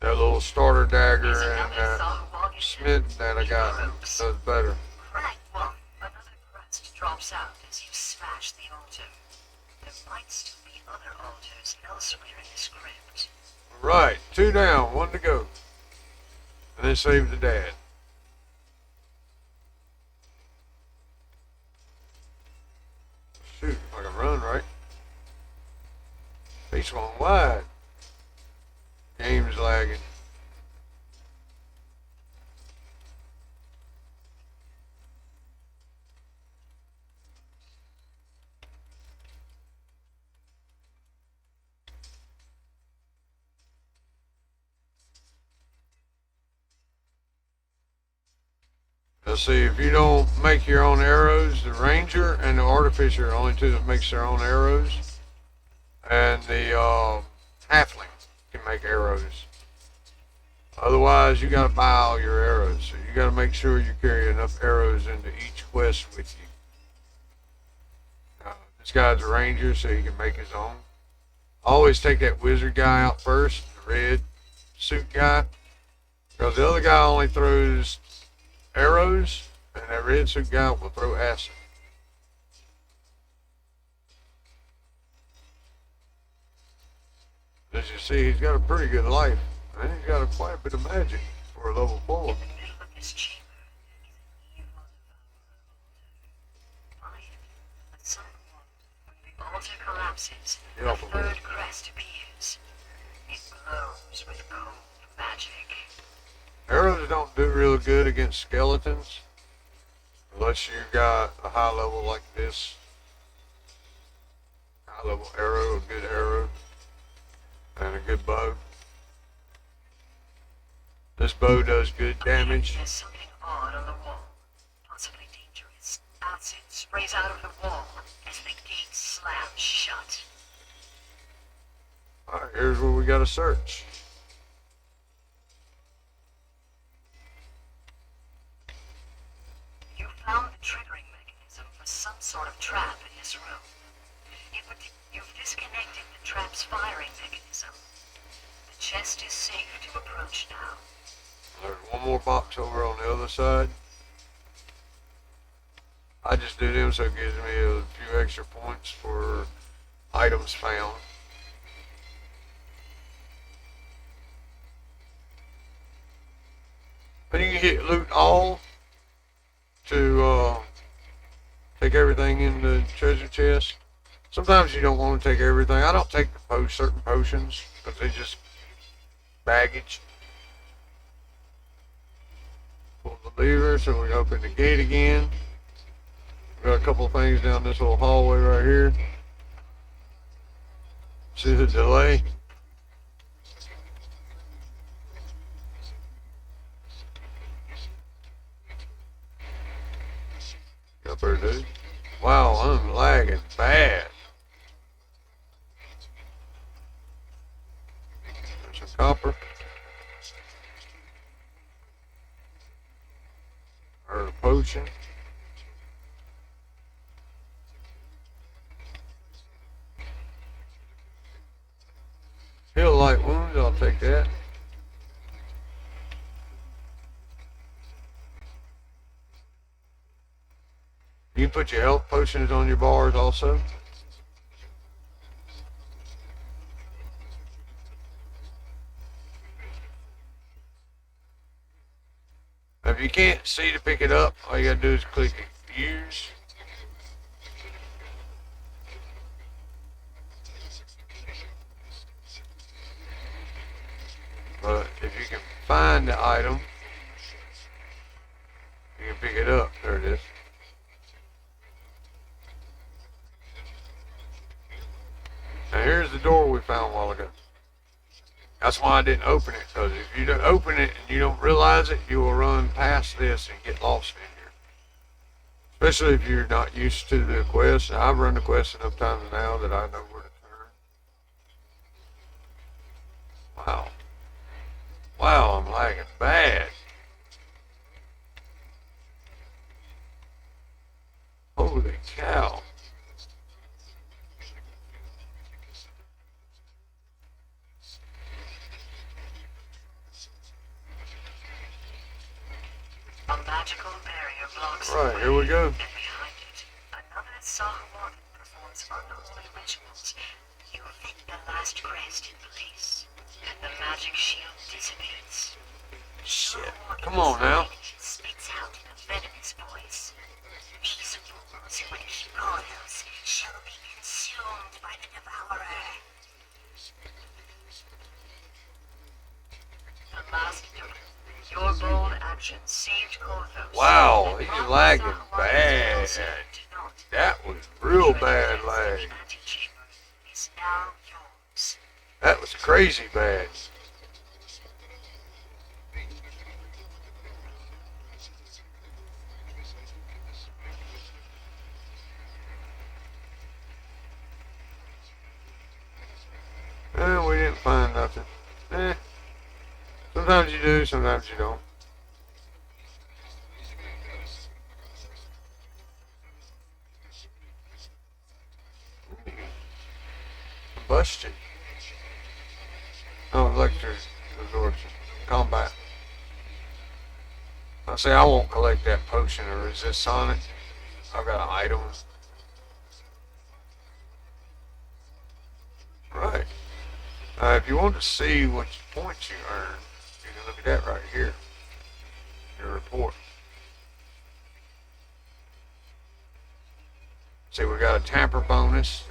Speaker 1: That little starter dagger and smith that I got does better.
Speaker 2: Right, well, another crest drops out as you smash the altar. There might still be other altars elsewhere in this crypt.
Speaker 1: Right, 2 down, 1 to go. And then save the dad. Shoot, I can run, right? He's going wide. Game's lagging. Let's see, if you don't make your own arrows, the ranger and the artificer are only 2 that makes their own arrows. And the halfling can make arrows. Otherwise, you gotta buy all your arrows. So you gotta make sure you carry enough arrows into each quest with you. This guy's a ranger, so he can make his own. Always take that wizard guy out first, the red suit guy. Because the other guy only throws arrows, and that red suit guy will throw acid. As you see, he's got a pretty good life, and he's got quite a bit of magic for a level 4.
Speaker 2: In the middle of this chamber is an evil altar. At some point, when the altar collapses,
Speaker 1: Yeah,
Speaker 2: a third crest appears. It glows with cold magic.
Speaker 1: Arrows don't do real good against skeletons, unless you got a high level like this. High level arrow, a good arrow, and a good bow. This bow does good damage.
Speaker 2: There's something odd on the wall, possibly dangerous. Acid sprays out of the wall as the gate slams shut.
Speaker 1: Alright, here's where we gotta search.
Speaker 2: You found the triggering mechanism for some sort of trap in this room. You've disconnected the trap's firing mechanism. The chest is safe to approach now.
Speaker 1: There's one more box over on the other side. I just do them so it gives me a few extra points for items found. And you can hit loot all to take everything in the treasure chest. Sometimes you don't want to take everything. I don't take the certain potions because they just baggage. Pull the lever so we open the gate again. We got a couple of things down this little hallway right here. See the delay? Up there, dude. Wow, I'm lagging bad. There's some copper. Or a potion. Heal light wounds, I'll take that. You can put your health potions on your bars also. If you can't see to pick it up, all you gotta do is click use. But if you can find the item, you can pick it up. There it is. Now here's the door we found a while ago. That's why I didn't open it, because if you don't open it and you don't realize it, you will run past this and get lost in here. Especially if you're not used to the quest. Now, I've run the quest enough times now that I know where to turn. Wow. Wow, I'm lagging bad. Holy cow.
Speaker 2: A magical barrier blocks the
Speaker 1: Right,
Speaker 2: way,
Speaker 1: here we go.
Speaker 2: and behind it, another Sahuagin performs unholy rituals. You fit the last crest in place, and the magic shield dissipates.
Speaker 1: Shit. Come on now.
Speaker 2: Spits out in a venomous voice. These fools who would keep corners shall be consumed by the devourer. The last note. Your bold action saved Corthos.
Speaker 1: Wow, he's lagging bad. That was real bad lag.
Speaker 2: Is now yours.
Speaker 1: That was crazy bad. We didn't find nothing. Sometimes you do, sometimes you don't. Busted. Oh, electric absorption. Combat. I say I won't collect that potion of resist on it. I've got an item. Right. If you want to see what points you earn, you can look at that right here. Your report. See, we got a tamper bonus.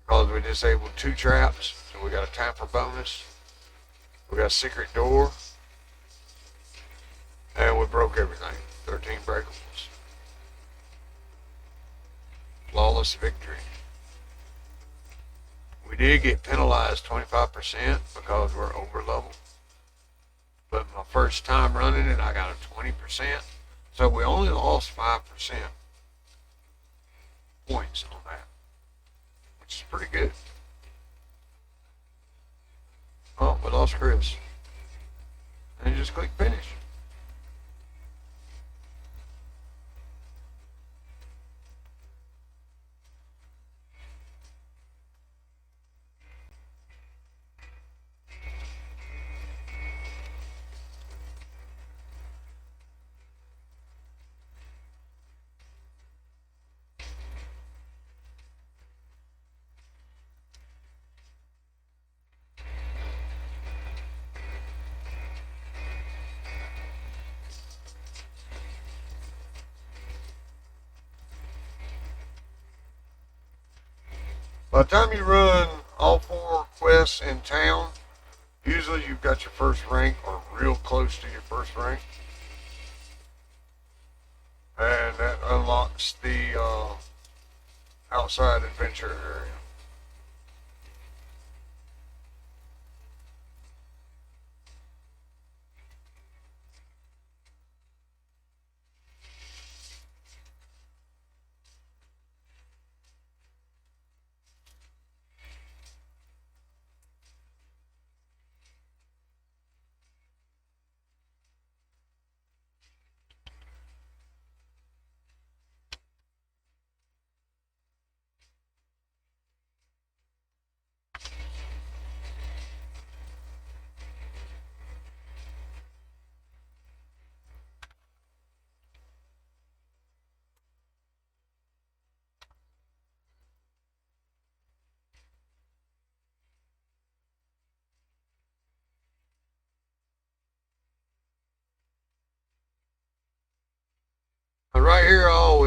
Speaker 1: Because we disabled 2 traps, so we got a tamper bonus. We got a secret door. And we broke everything. 13 breakables. Flawless victory. We did get penalized 25% because we're over level. But my first time running it, I got a 20%. So we only lost 5% points on that, which is pretty good. Oh, we lost Chris. And just click finish. By the time you run all 4 quests in town, usually you've got your first rank or real close to your first rank. And that unlocks the outside adventure area.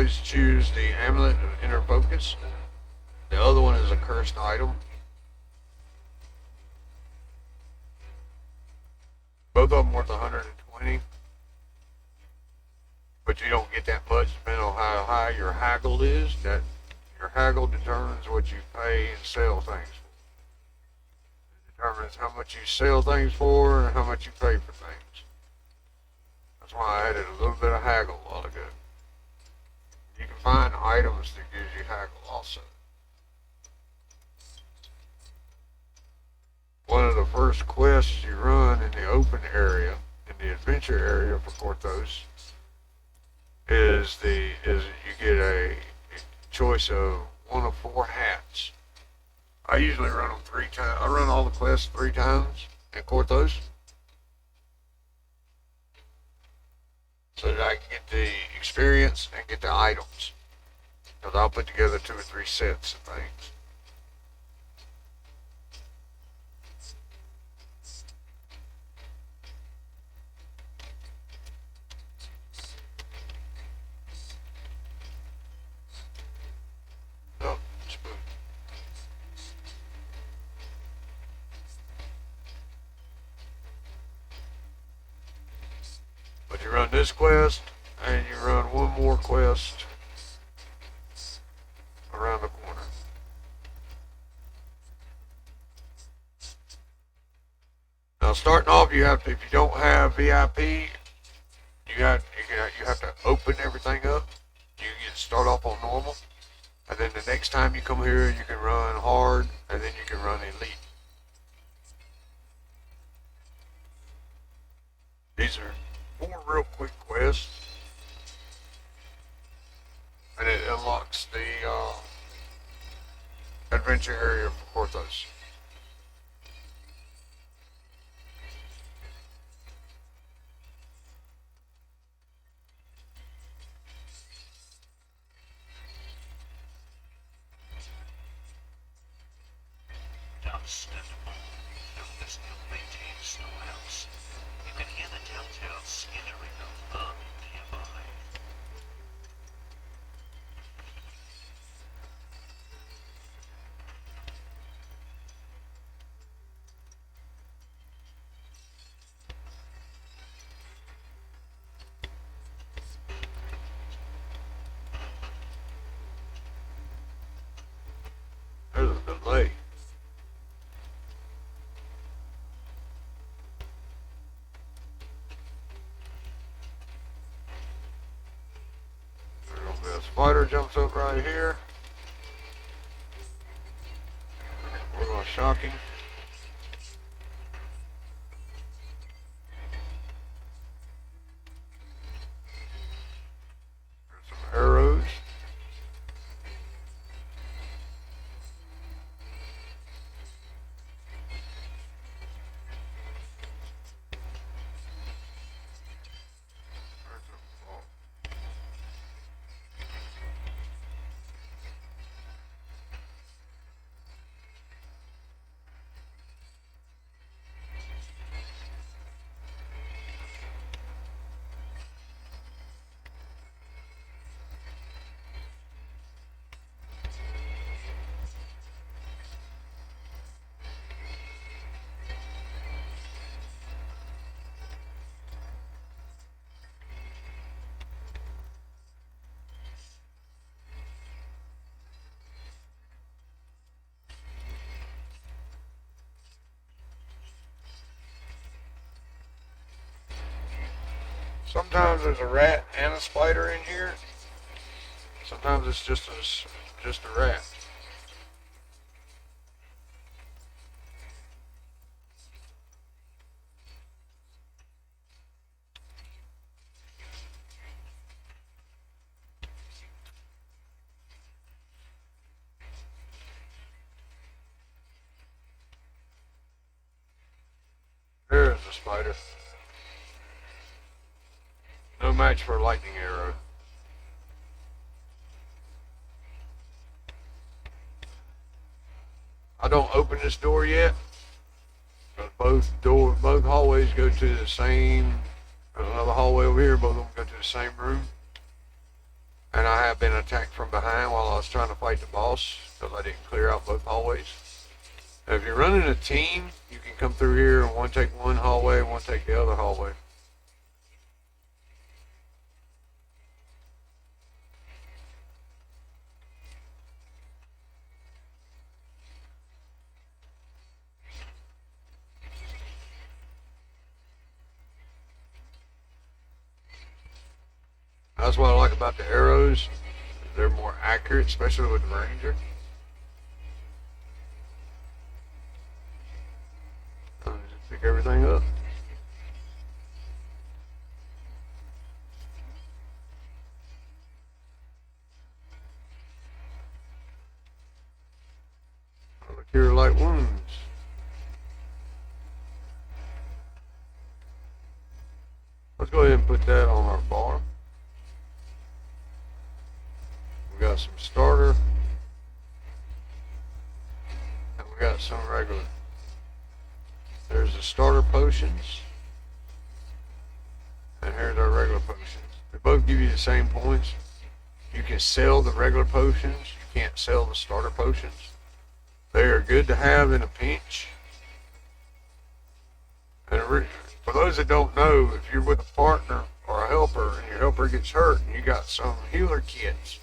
Speaker 1: always choose the amulet of inner focus. The other one is a cursed item. Both of them worth 120. But you don't get that much depending on how high your haggle is. That your haggle determines what you pay and sell things for. It determines how much you sell things for and how much you pay for things. That's why I added a little bit of haggle a while ago. You can find items that gives you haggle also. One of the first quests you run in the open area, in the adventure area for Porthos, is you get a choice of one of 4 hats. I usually run them 3 times. I run all the quests 3 times in Porthos, so that I can get the experience and get the items. Because I'll put together 2 or 3 sets of things. Oh, spoon. But you run this quest, and you run one more quest around the corner. Now, starting off, you have to, if you don't have VIP, you have to open everything up. You can start off on normal, and then the next time you come here, you can run hard, and then you can run elite. These are 4 real quick quests, and it unlocks the adventure area for Porthos.
Speaker 3: Dust and mold fill this ill-maintained snow house. You can hear the telltale skittering of mud nearby.
Speaker 1: There's a delay. There's gonna be a spider jumps up right here. We're gonna shock him. There's some arrows. There's some, sometimes there's a rat and a spider in here. Sometimes it's just a rat. There's a spider. No match for a lightning arrow. I don't open this door yet, but both hallways go to the same. There's another hallway over here. Both of them go to the same room, and I have been attacked from behind while I was trying to fight the boss because I didn't clear out both hallways. Now, if you're running a team, you can come through here and one take one hallway, one take the other hallway. That's what I like about the arrows. They're more accurate, especially with the ranger. Just pick everything up. I'll cure light wounds. Let's go ahead and put that on our bar. We got some starter, and we got some regular. There's the starter potions, and here's our regular potions. They both give you the same points. You can sell the regular potions, you can't sell the starter potions. They are good to have in a pinch. And for those that don't know, if you're with a partner or a helper and your helper gets hurt and you got some healer kits,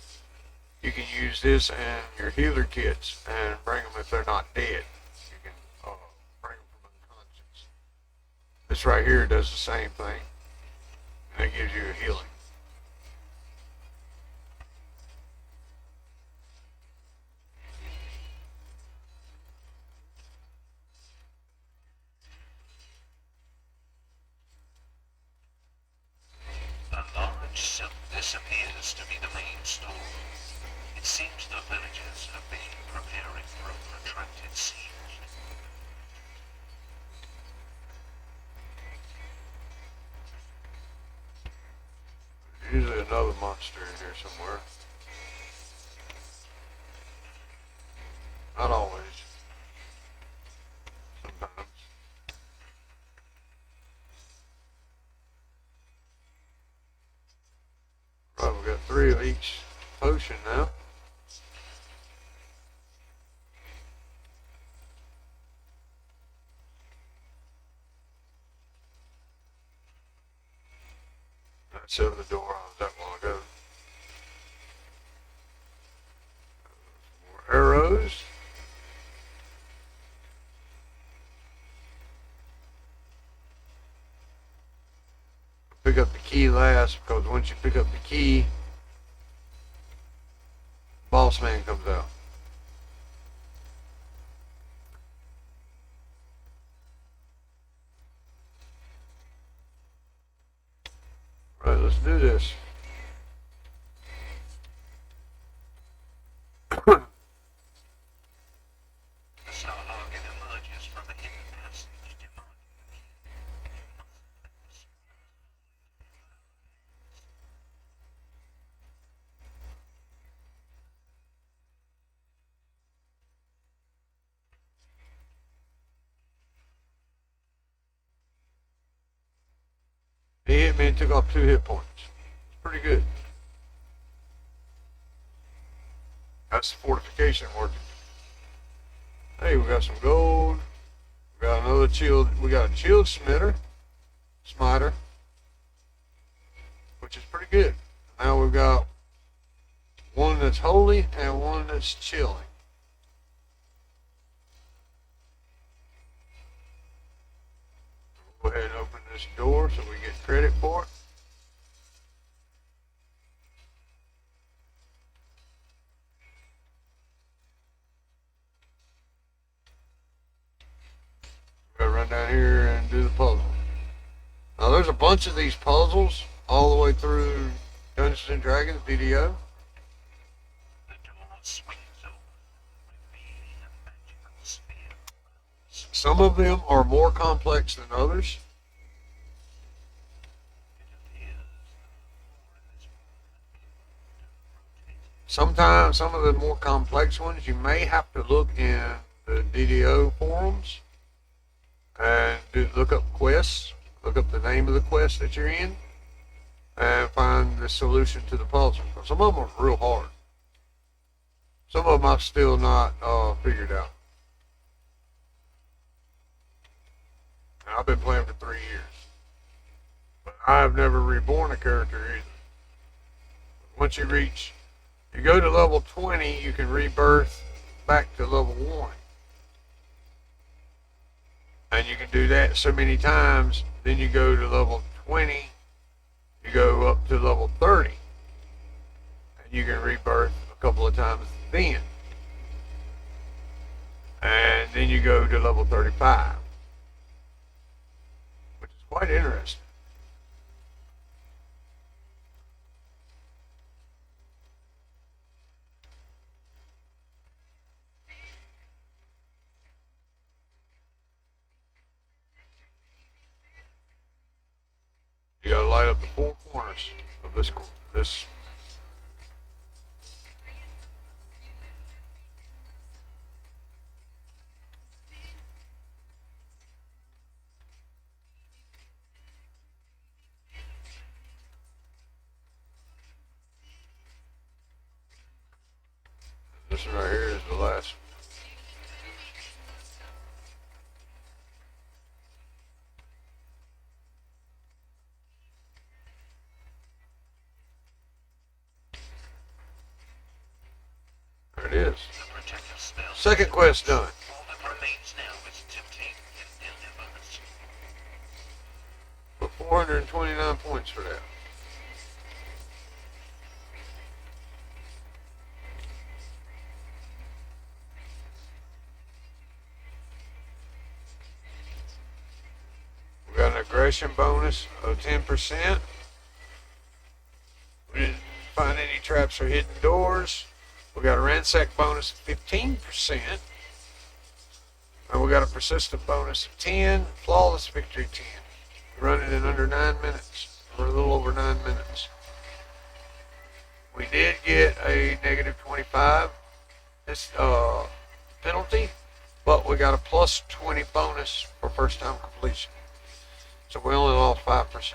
Speaker 1: you can use this and your healer kits and bring them if they're not dead. You can bring them from unconscious. This right here does the same thing, and it gives you a healing.
Speaker 3: This appears to be the main store. It seems the villagers have been preparing for a protracted siege.
Speaker 1: There's usually another monster in here somewhere. Not always. Sometimes. Right, we got 3 of each potion now. That's over the door. I was that while ago. More arrows. Pick up the key last, because once you pick up the key, boss man comes out. Right, let's do this.
Speaker 3: The Sarhagen emerges from a hidden passage demanding
Speaker 1: He hit me and took off 2 hit points. It's pretty good. That's the fortification working. Hey, we got some gold. We got another chilled. We got a chilled smiter, which is pretty good. Now we've got one that's holy and one that's chilling. Go ahead and open this door so we get credit for it. We gotta run down here and do the puzzle. Now there's a bunch of these puzzles all the way through Dungeons and Dragons DDO.
Speaker 3: the door swings open, revealing a magical sphere.
Speaker 1: Some of them are more complex than others. Sometimes some of the more complex ones you may have to look in the DDO forums and look up quests, look up the name of the quest that you're in, and find the solution to the puzzle. Some of them are real hard. Some of them I've still not figured out. And I've been playing for 3 years. But I've never reborn a character either. Once you go to level 20, you can rebirth back to level 1. And you can do that so many times, then you go to level 20, you go up to level 30. And you can rebirth a couple of times then. And then you go to level 35. Which is quite interesting. You gotta light up the 4 corners of this. This one right here is the last. There it is. Second quest done.
Speaker 3: All that remains now is to take and deliver the scroll.
Speaker 1: Put 429 points for that. We got an aggression bonus of 10%. We didn't find any traps or hidden doors. We got a ransack bonus of 15%. And we got a persistent bonus of 10, flawless victory 10. We run it in under 9 minutes. We're a little over 9 minutes. We did get a negative 25 penalty, but we got a plus 20 bonus for first time completion. So we only lost 5%.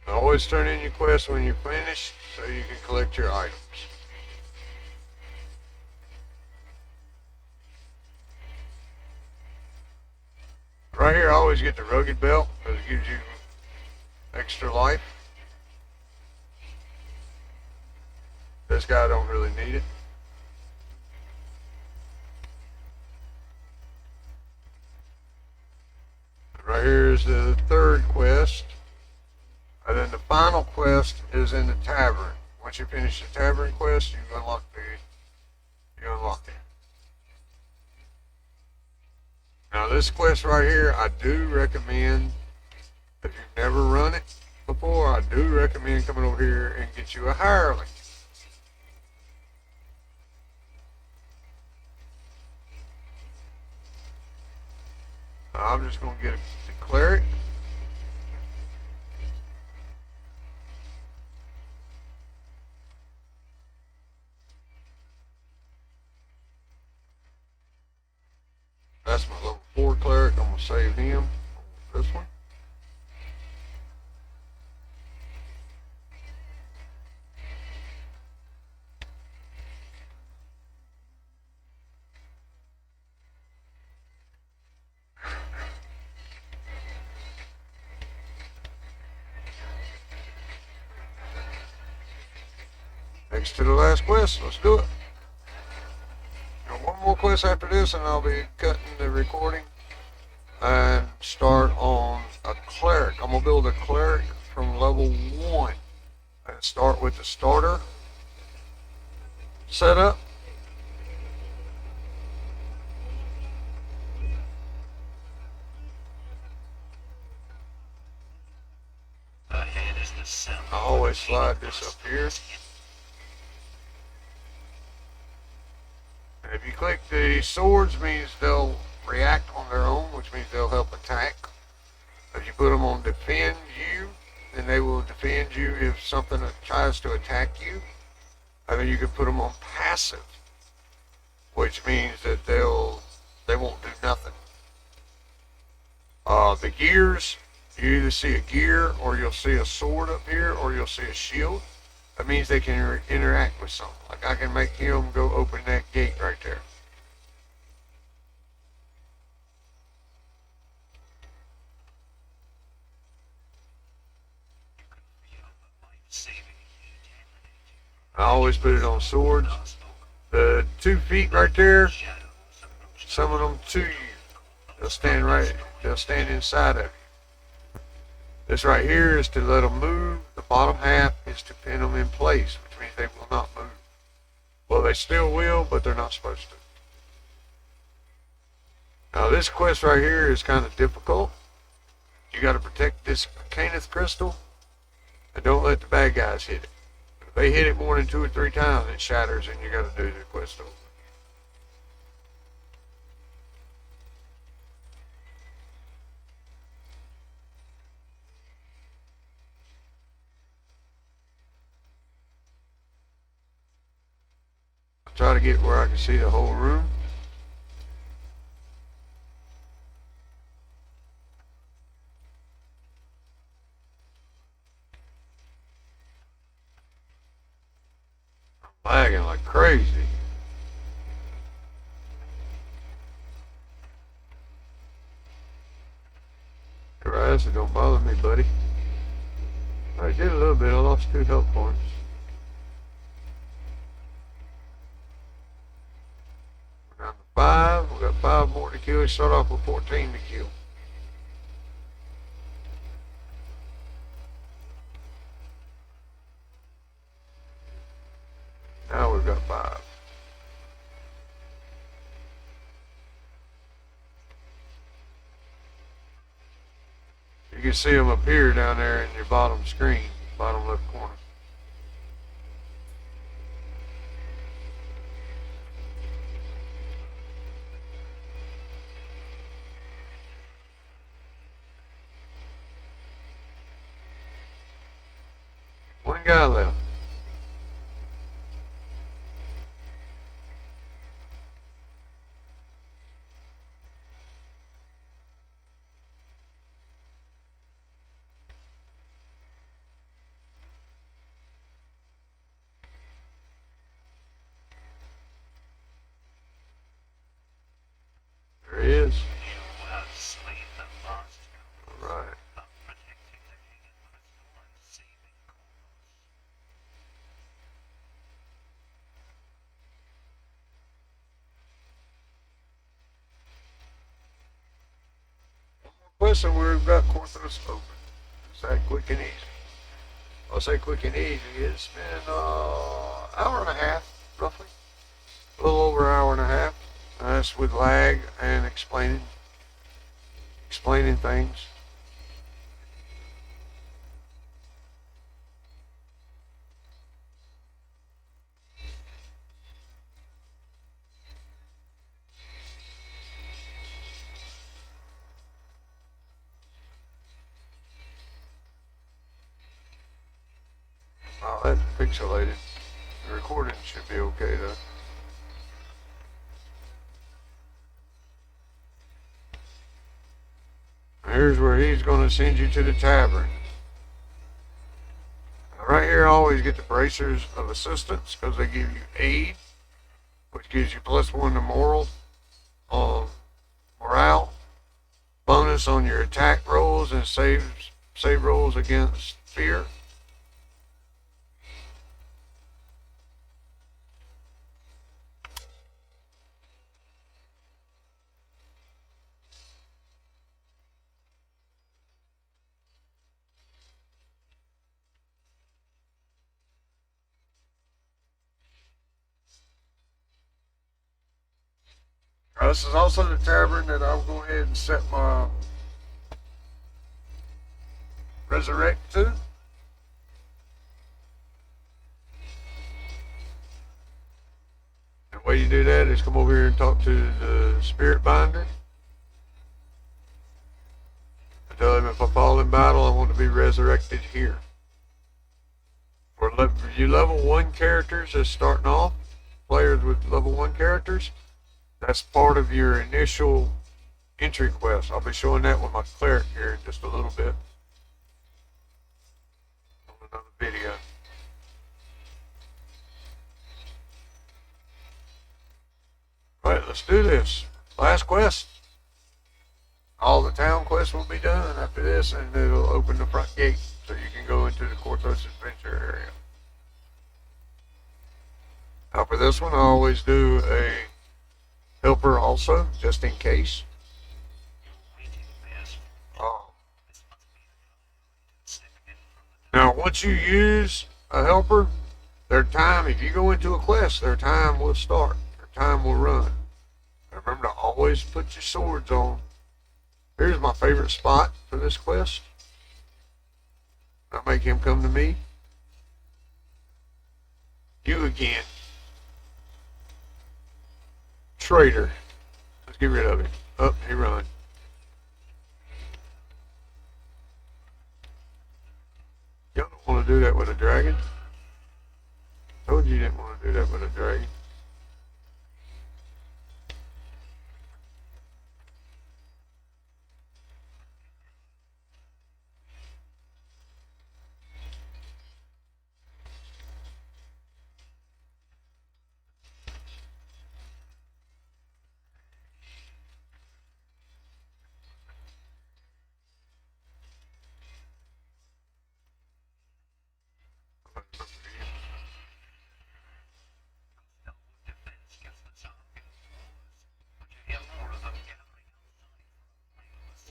Speaker 1: Always turn in your quest when you're finished so you can collect your items. Right here I always get the rugged belt because it gives you extra life. This guy don't really need it. Right here is the third quest. And then the final quest is in the tavern. Once you finish the tavern quest, you unlock it. Now this quest right here, I do recommend, if you've never run it before, I do recommend coming over here and get you a Harley. I'm just going to get a cleric. That's my level 4 cleric. I'm going to save him. This one. Next to the last quest. Let's do it. One more quest after this and I'll be cutting the recording and start on a cleric. I'm going to build a cleric from level 1. And start with the starter setup.
Speaker 3: Ahead is the cell.
Speaker 1: I always slide this up here. And if you click the swords, means they'll react on their own, which means they'll help attack. If you put them on defend you, then they will defend you if something tries to attack you. I mean, you can put them on passive, which means that they won't do nothing. The gears, you either see a gear or you'll see a sword up here or you'll see a shield. That means they can interact with something. Like I can make him go open that gate right there. I always put it on swords. The 2 feet right there, some of them to you. They'll stand inside of you. This right here is to let them move. The bottom half is to pin them in place, which means they will not move. Well, they still will, but they're not supposed to. Now this quest right here is kind of difficult. You got to protect this Argonnessen crystal, and don't let the bad guys hit it. If they hit it more than 2 or 3 times, it shatters, and you got to do the quest over. Try to get where I can see the whole room. I'm lagging like crazy. Rise, it don't bother me, buddy. I did a little bit. I lost 2 health points. We're down to 5. We got 5 more to kill. We start off with 14 to kill. Now we've got 5. You can see them appear down there in your bottom screen, bottom left corner. One guy left. There he is.
Speaker 3: You have slain the monster.
Speaker 1: All right.
Speaker 3: Of protecting the hidden crystal and saving Kronos.
Speaker 1: Quest and we've got Corthus open. It's that quick and easy. I'll say quick and easy. It's been an hour and a half, roughly. A little over an hour and a half. That's with lag and explaining things. Oh, that's pixelated. The recording should be okay though. Here's where he's going to send you to the tavern. Now, right here, I always get the bracers of assistance because they give you aid, which gives you +1 to morale, bonus on your attack rolls and save rolls against fear. this is also the tavern that I'll go ahead and set my resurrect to. And the way you do that is come over here and talk to the spirit binder. I tell him if I fall in battle, I want to be resurrected here. For you level 1 characters that's starting off, players with level 1 characters, that's part of your initial entry quest. I'll be showing that with my cleric here in just a little bit. On another video. Alright, let's do this. Last quest. All the town quests will be done after this, and it'll open the front gate so you can go into the Cortos Adventure area. Now for this one, I always do a helper also, just in case. Now once you use a helper, their time, if you go into a quest, their time will start. Their time will run. Remember to always put your swords on. Here's my favorite spot for this quest. I'll make him come to me. You again. Traitor. Let's get rid of him. Up, he run. Y'all don't want to do that with a dragon. Told you didn't want to do that with a dragon.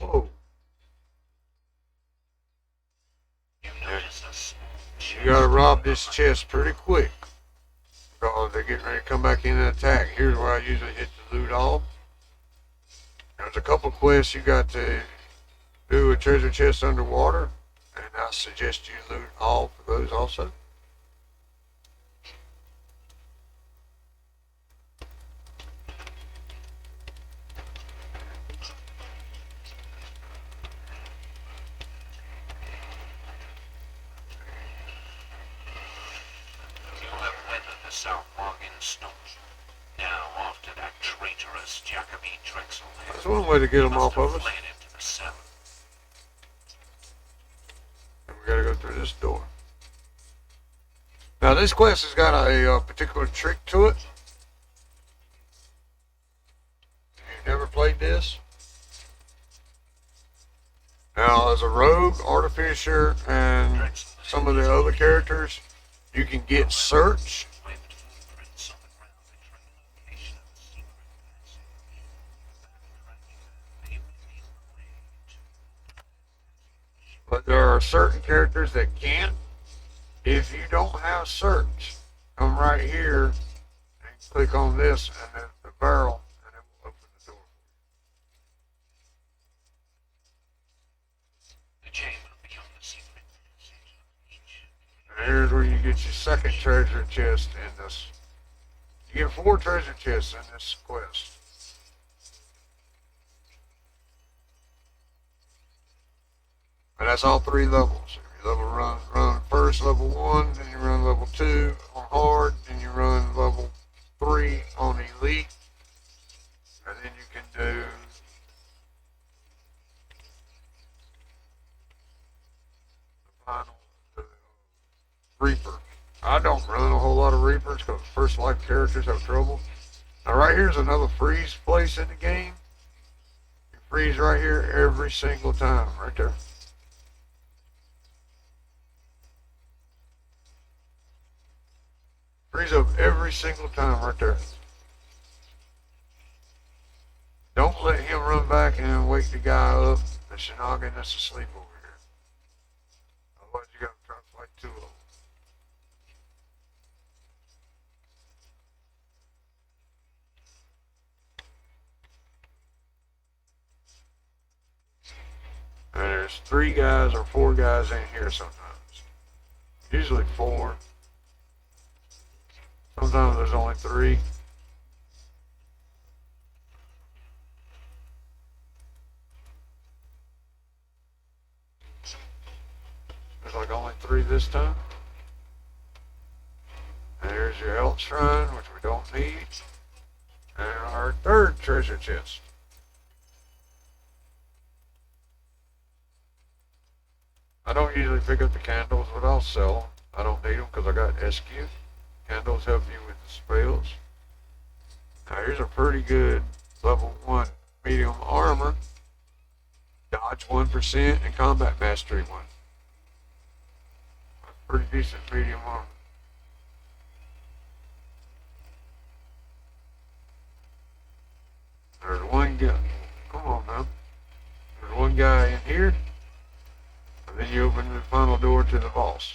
Speaker 1: Whoa. You gotta rob this chest pretty quick, because they're getting ready to come back in and attack. Here's where I usually hit the loot off. There's a couple quests you got to do a treasure chest underwater, and I suggest you loot all for those also. That's one way to get them off of us. And we gotta go through this door. Now this quest has got a particular trick to it. If you've never played this. Now as a rogue, artificer, and some of the other characters, you can get search. But there are certain characters that can't. If you don't have search, come right here and click on this and then the barrel, and it will open the door.
Speaker 3: The chamber beyond the secret.
Speaker 1: And here's where you get your second treasure chest in this. You get 4 treasure chests in this quest. And that's all 3 levels. You run first level 1, then you run level 2 on hard, then you run level 3 on elite, and then you can do the final Reaper. I don't run a whole lot of Reapers because first life characters have trouble. Now right here's another freeze place in the game. You freeze right here every single time, right there. Freeze up every single time right there. Don't let him run back and wake the guy up. The Shenanigan that's asleep over here. Otherwise you gotta try to fight 2 of them. there's 3 guys or 4 guys in here sometimes. Usually 4. Sometimes there's only 3. There's like only 3 this time. And there's your health shrine, which we don't need. And our 3rd treasure chest. I don't usually pick up the candles, but I'll sell them. I don't need them because I got SQ. Candles help you with the spells. Now here's a pretty good level 1 medium armor. Dodge 1% and combat mastery 1. Pretty decent medium armor. There's one guy. Come on now. There's one guy in here. And then you open the final door to the boss.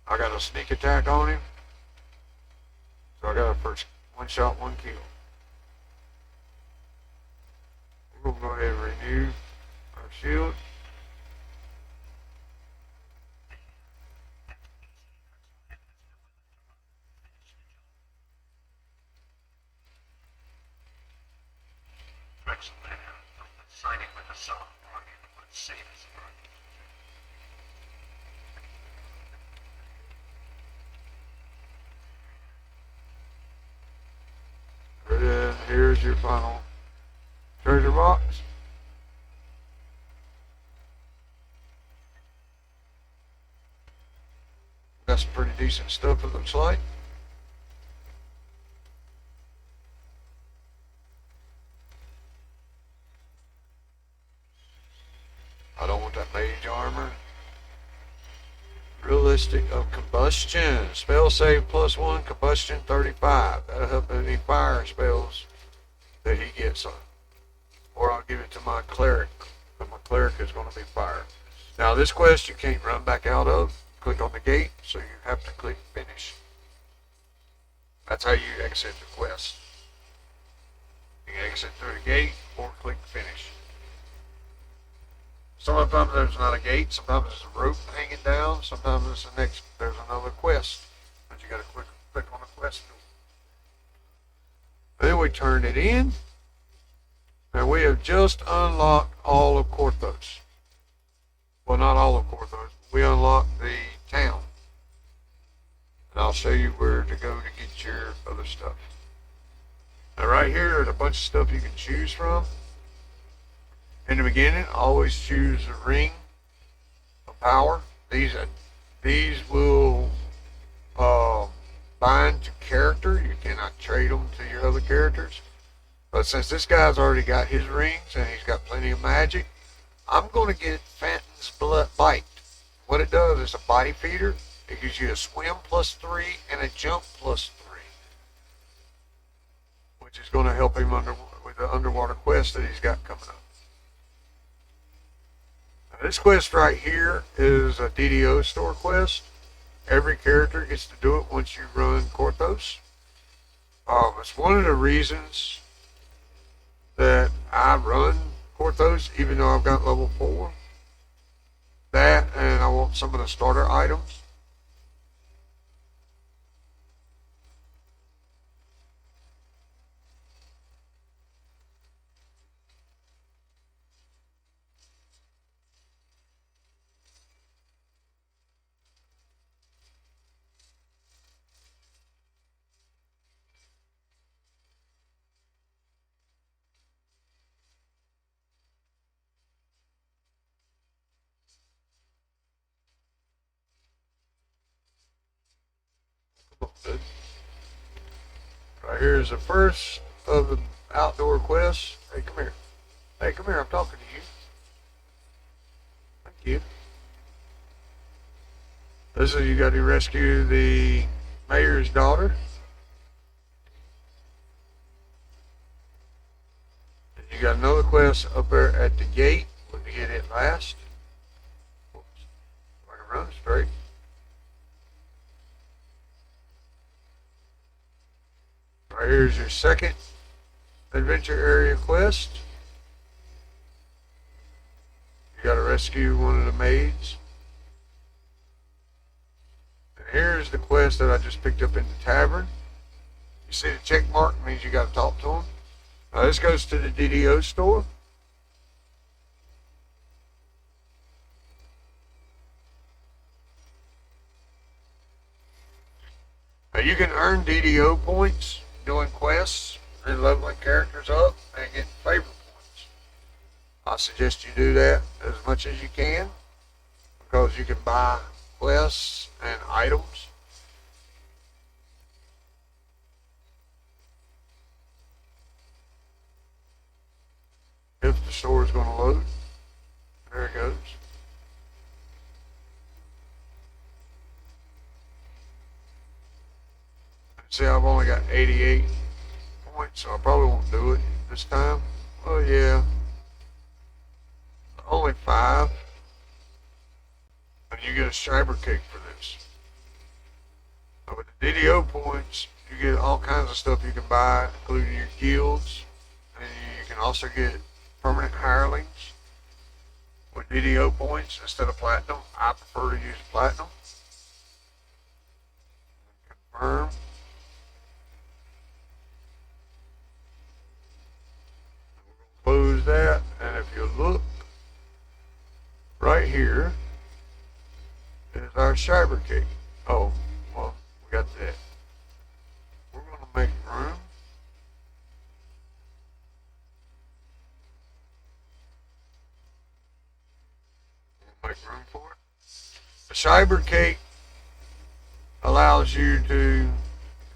Speaker 1: I got a sneak attack on him. So I got a first 1 shot, 1 kill. We're going to go ahead and renew our shield.
Speaker 3: Signing with a soft bargain would save his
Speaker 1: And then here's your final treasure box. Got some pretty decent stuff, it looks like. I don't want that mage armor. Realistic of combustion. Spell save +1, combustion 35. That'll help any fire spells that he gets on. Or I'll give it to my cleric. But my cleric is going to be fire. Now this quest you can't run back out of. Click on the gate, so you have to click finish. That's how you exit the quest. You can exit through the gate or click finish. Sometimes there's not a gate, sometimes there's a rope hanging down, sometimes it's there's another quest. But you gotta click on the quest door. Then we turn it in, and we have just unlocked all of Korthos. Well, not all of Korthos. We unlocked the town. And I'll show you where to go to get your other stuff. Now right here, there's a bunch of stuff you can choose from. In the beginning, always choose a ring of power. These will bind to character. You cannot trade them to your other characters. But since this guy's already got his rings and he's got plenty of magic, I'm going to get Phantom's Bite. What it does is a body feeder. It gives you a swim +3 and a jump +3, which is going to help him with the underwater quest that he's got coming up. This quest right here is a DDO store quest. Every character gets to do it once you run Korthos. It's one of the reasons that I run Korthos, even though I've got level 4. That, and I want some of the starter items. Right here is the first of the outdoor quests. Hey, come here. Hey, come here. I'm talking to you. Thank you. This is you got to rescue the mayor's daughter. And you got another quest up there at the gate. Let me get it last. Oops. I can run straight. Right here's your second adventure area quest. You gotta rescue one of the maids. And here's the quest that I just picked up in the tavern. You see the check mark means you gotta talk to him. Now this goes to the DDO store. Now you can earn DDO points doing quests and leveling characters up and getting favor points. I suggest you do that as much as you can because you can buy quests and items. If the store is going to load, there it goes. See, I've only got 88 points, so I probably won't do it this time. Oh yeah, only 5. And you get a cyber cake for this. Now with the DDO points, you get all kinds of stuff you can buy, including your guilds, and you can also get permanent hirelings with DDO points instead of platinum. I prefer to use platinum. Confirm. Close that, and if you look right here is our cyber cake. Oh, well, we got that. We're going to make room. Make room for it. The cyber cake allows you to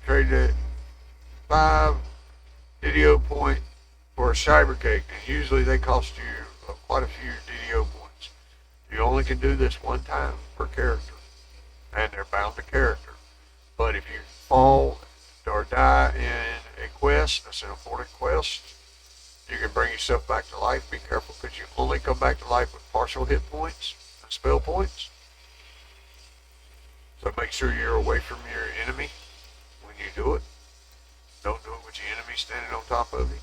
Speaker 1: trade that 5 DDO point for a cyber cake, and usually they cost you quite a few DDO points. You only can do this one time per character, and they're bound to character. But if you fall or die in a quest, that's an important quest, you can bring yourself back to life. Be careful because you only come back to life with partial hit points and spell points. So make sure you're away from your enemy when you do it. Don't do it with your enemy standing on top of you.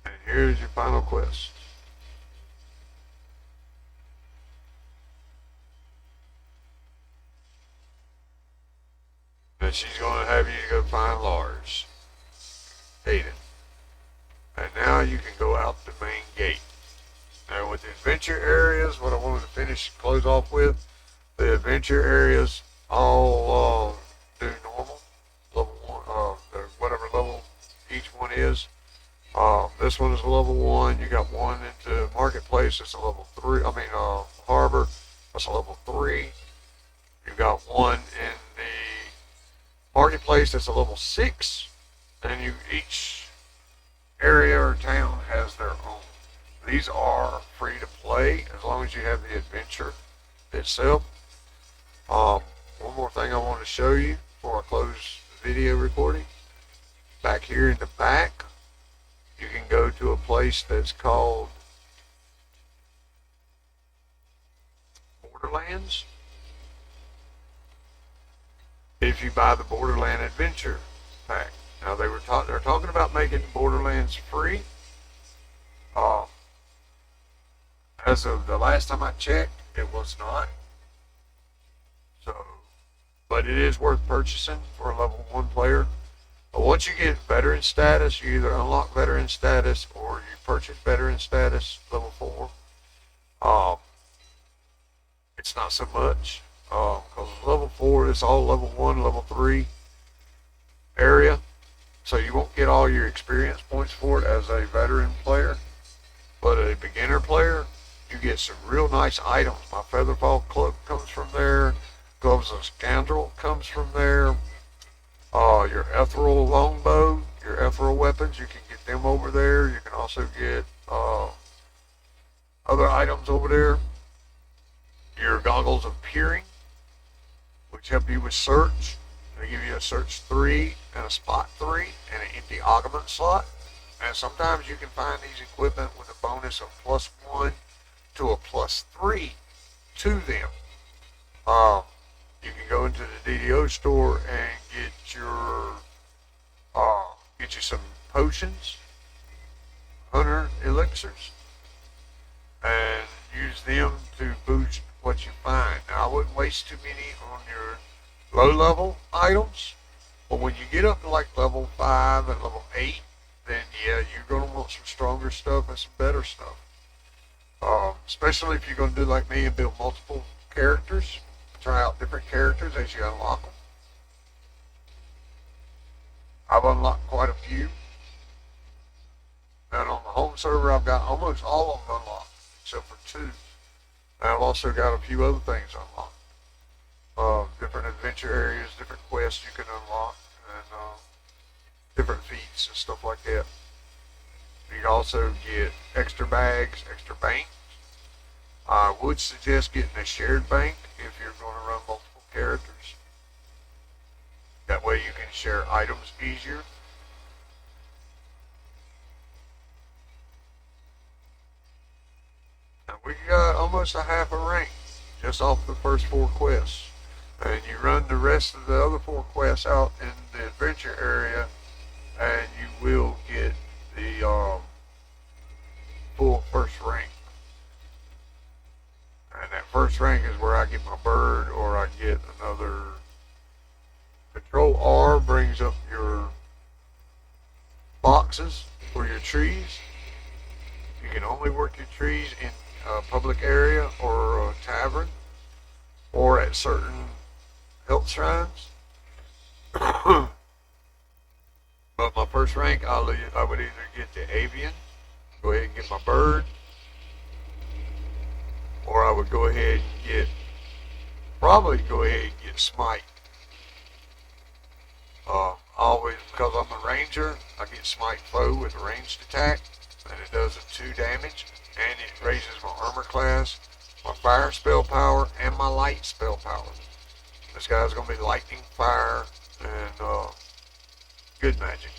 Speaker 1: And here's your final quest. And she's going to have you go find Lars Hayden. And now you can go out the main gate. Now with the adventure areas, what I wanted to close off with, the adventure areas all do normal, level 1, whatever level each one is. This one is a level 1. You got one into marketplace. It's a level 3. Harbor. That's a level 3. You got one in the marketplace. That's a level 6. And each area or town has their own. These are free to play as long as you have the adventure itself. One more thing I want to show you before I close the video recording. Back here in the back, you can go to a place that's called Borderlands. If you buy the Borderland Adventure pack. Now they're talking about making Borderlands free. As of the last time I checked, it was not. So, but it is worth purchasing for a level 1 player. But once you get veteran status, you either unlock veteran status or you purchase veteran status, level 4. It's not so much. Because level 4 is all level 1, level 3 area. So you won't get all your experience points for it as a veteran player. But a beginner player, you get some real nice items. My Featherfall cloak comes from there. Gloves of Scoundrel comes from there. Your ethereal longbow, your ethereal weapons, you can get them over there. You can also get other items over there. Your goggles of peering, which help you with search. They give you a search 3 and a spot 3 and an empty augment slot. And sometimes you can find these equipment with a bonus of +1 to a +3 to them. You can go into the DDO store and get you some potions hunter elixirs and use them to boost what you find. Now, I wouldn't waste too many on your low level items, but when you get up to like level 5 and level 8, then yeah, you're going to want some stronger stuff and some better stuff. Especially if you're going to do like me and build multiple characters, try out different characters as you unlock them. I've unlocked quite a few. And on the home server, I've got almost all of them unlocked, except for 2. And I've also got a few other things unlocked. Different adventure areas, different quests you can unlock, and different feats and stuff like that. You can also get extra bags, extra banks. I would suggest getting a shared bank if you're going to run multiple characters. That way you can share items easier. And we got almost a half a rank just off the first 4 quests. And you run the rest of the other 4 quests out in the adventure area, and you will get the full first rank. And that first rank is where I get my bird, or I get another. Control R brings up your boxes for your trees. You can only work your trees in a public area or a tavern, or at certain health shrines. But my first rank, I would either get the avian, go ahead and get my bird, or I would go ahead and probably go ahead and get smite. Always, because I'm a ranger, I get smite foe with a ranged attack, and it does a 2 damage, and it raises my armor class, my fire spell power, and my light spell power. This guy's going to be lightning, fire, and good magic.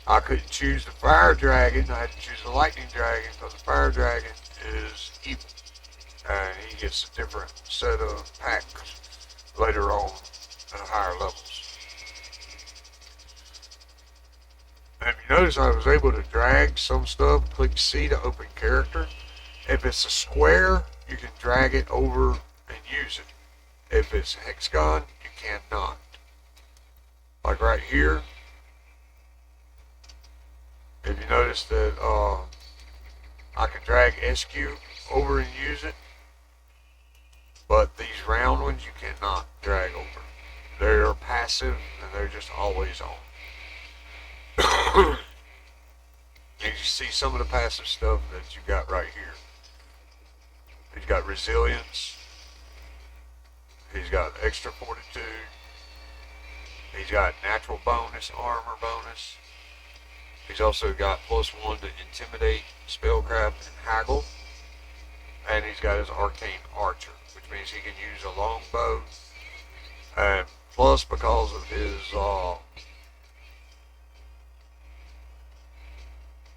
Speaker 1: I couldn't choose the fire dragon, I had to choose the lightning dragon, because the fire dragon is evil, and he gets a different set of packs later on at higher levels. And if you notice, I was able to drag some stuff, click C to open character. If it's a square, you can drag it over and use it. If it's a hexagon, you cannot. Like right here, if you notice that I can drag SQ over and use it, but these round ones you cannot drag over. They're passive and they're just always on. And you see some of the passive stuff that you got right here. He's got resilience. He's got extra fortitude. He's got natural bonus, armor bonus. He's also got +1 to intimidate, spellcraft, and haggle. And he's got his arcane archer, which means he can use a longbow. And plus, because of his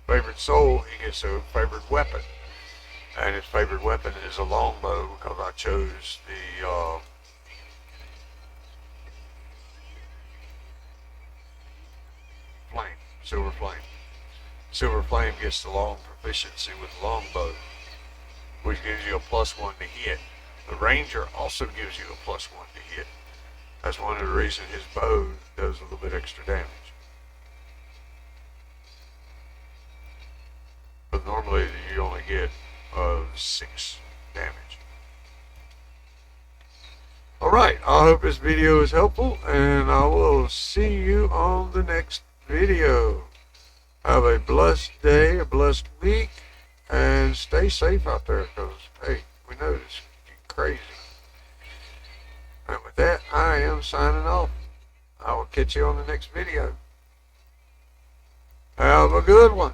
Speaker 1: favorite soul, he gets a favorite weapon, and his favorite weapon is a longbow because I chose the flame, silver flame. Silver flame gets the long proficiency with longbow, which gives you a +1 to hit. The ranger also gives you a +1 to hit. That's one of the reasons his bow does a little bit extra damage. But normally you only get 6 damage. Alright, I hope this video is helpful, and I will see you on the next video. Have a blessed day, a blessed week, and stay safe out there, because, hey, we know this is crazy. And with that, I am signing off. I will catch you on the next video. Have a good one.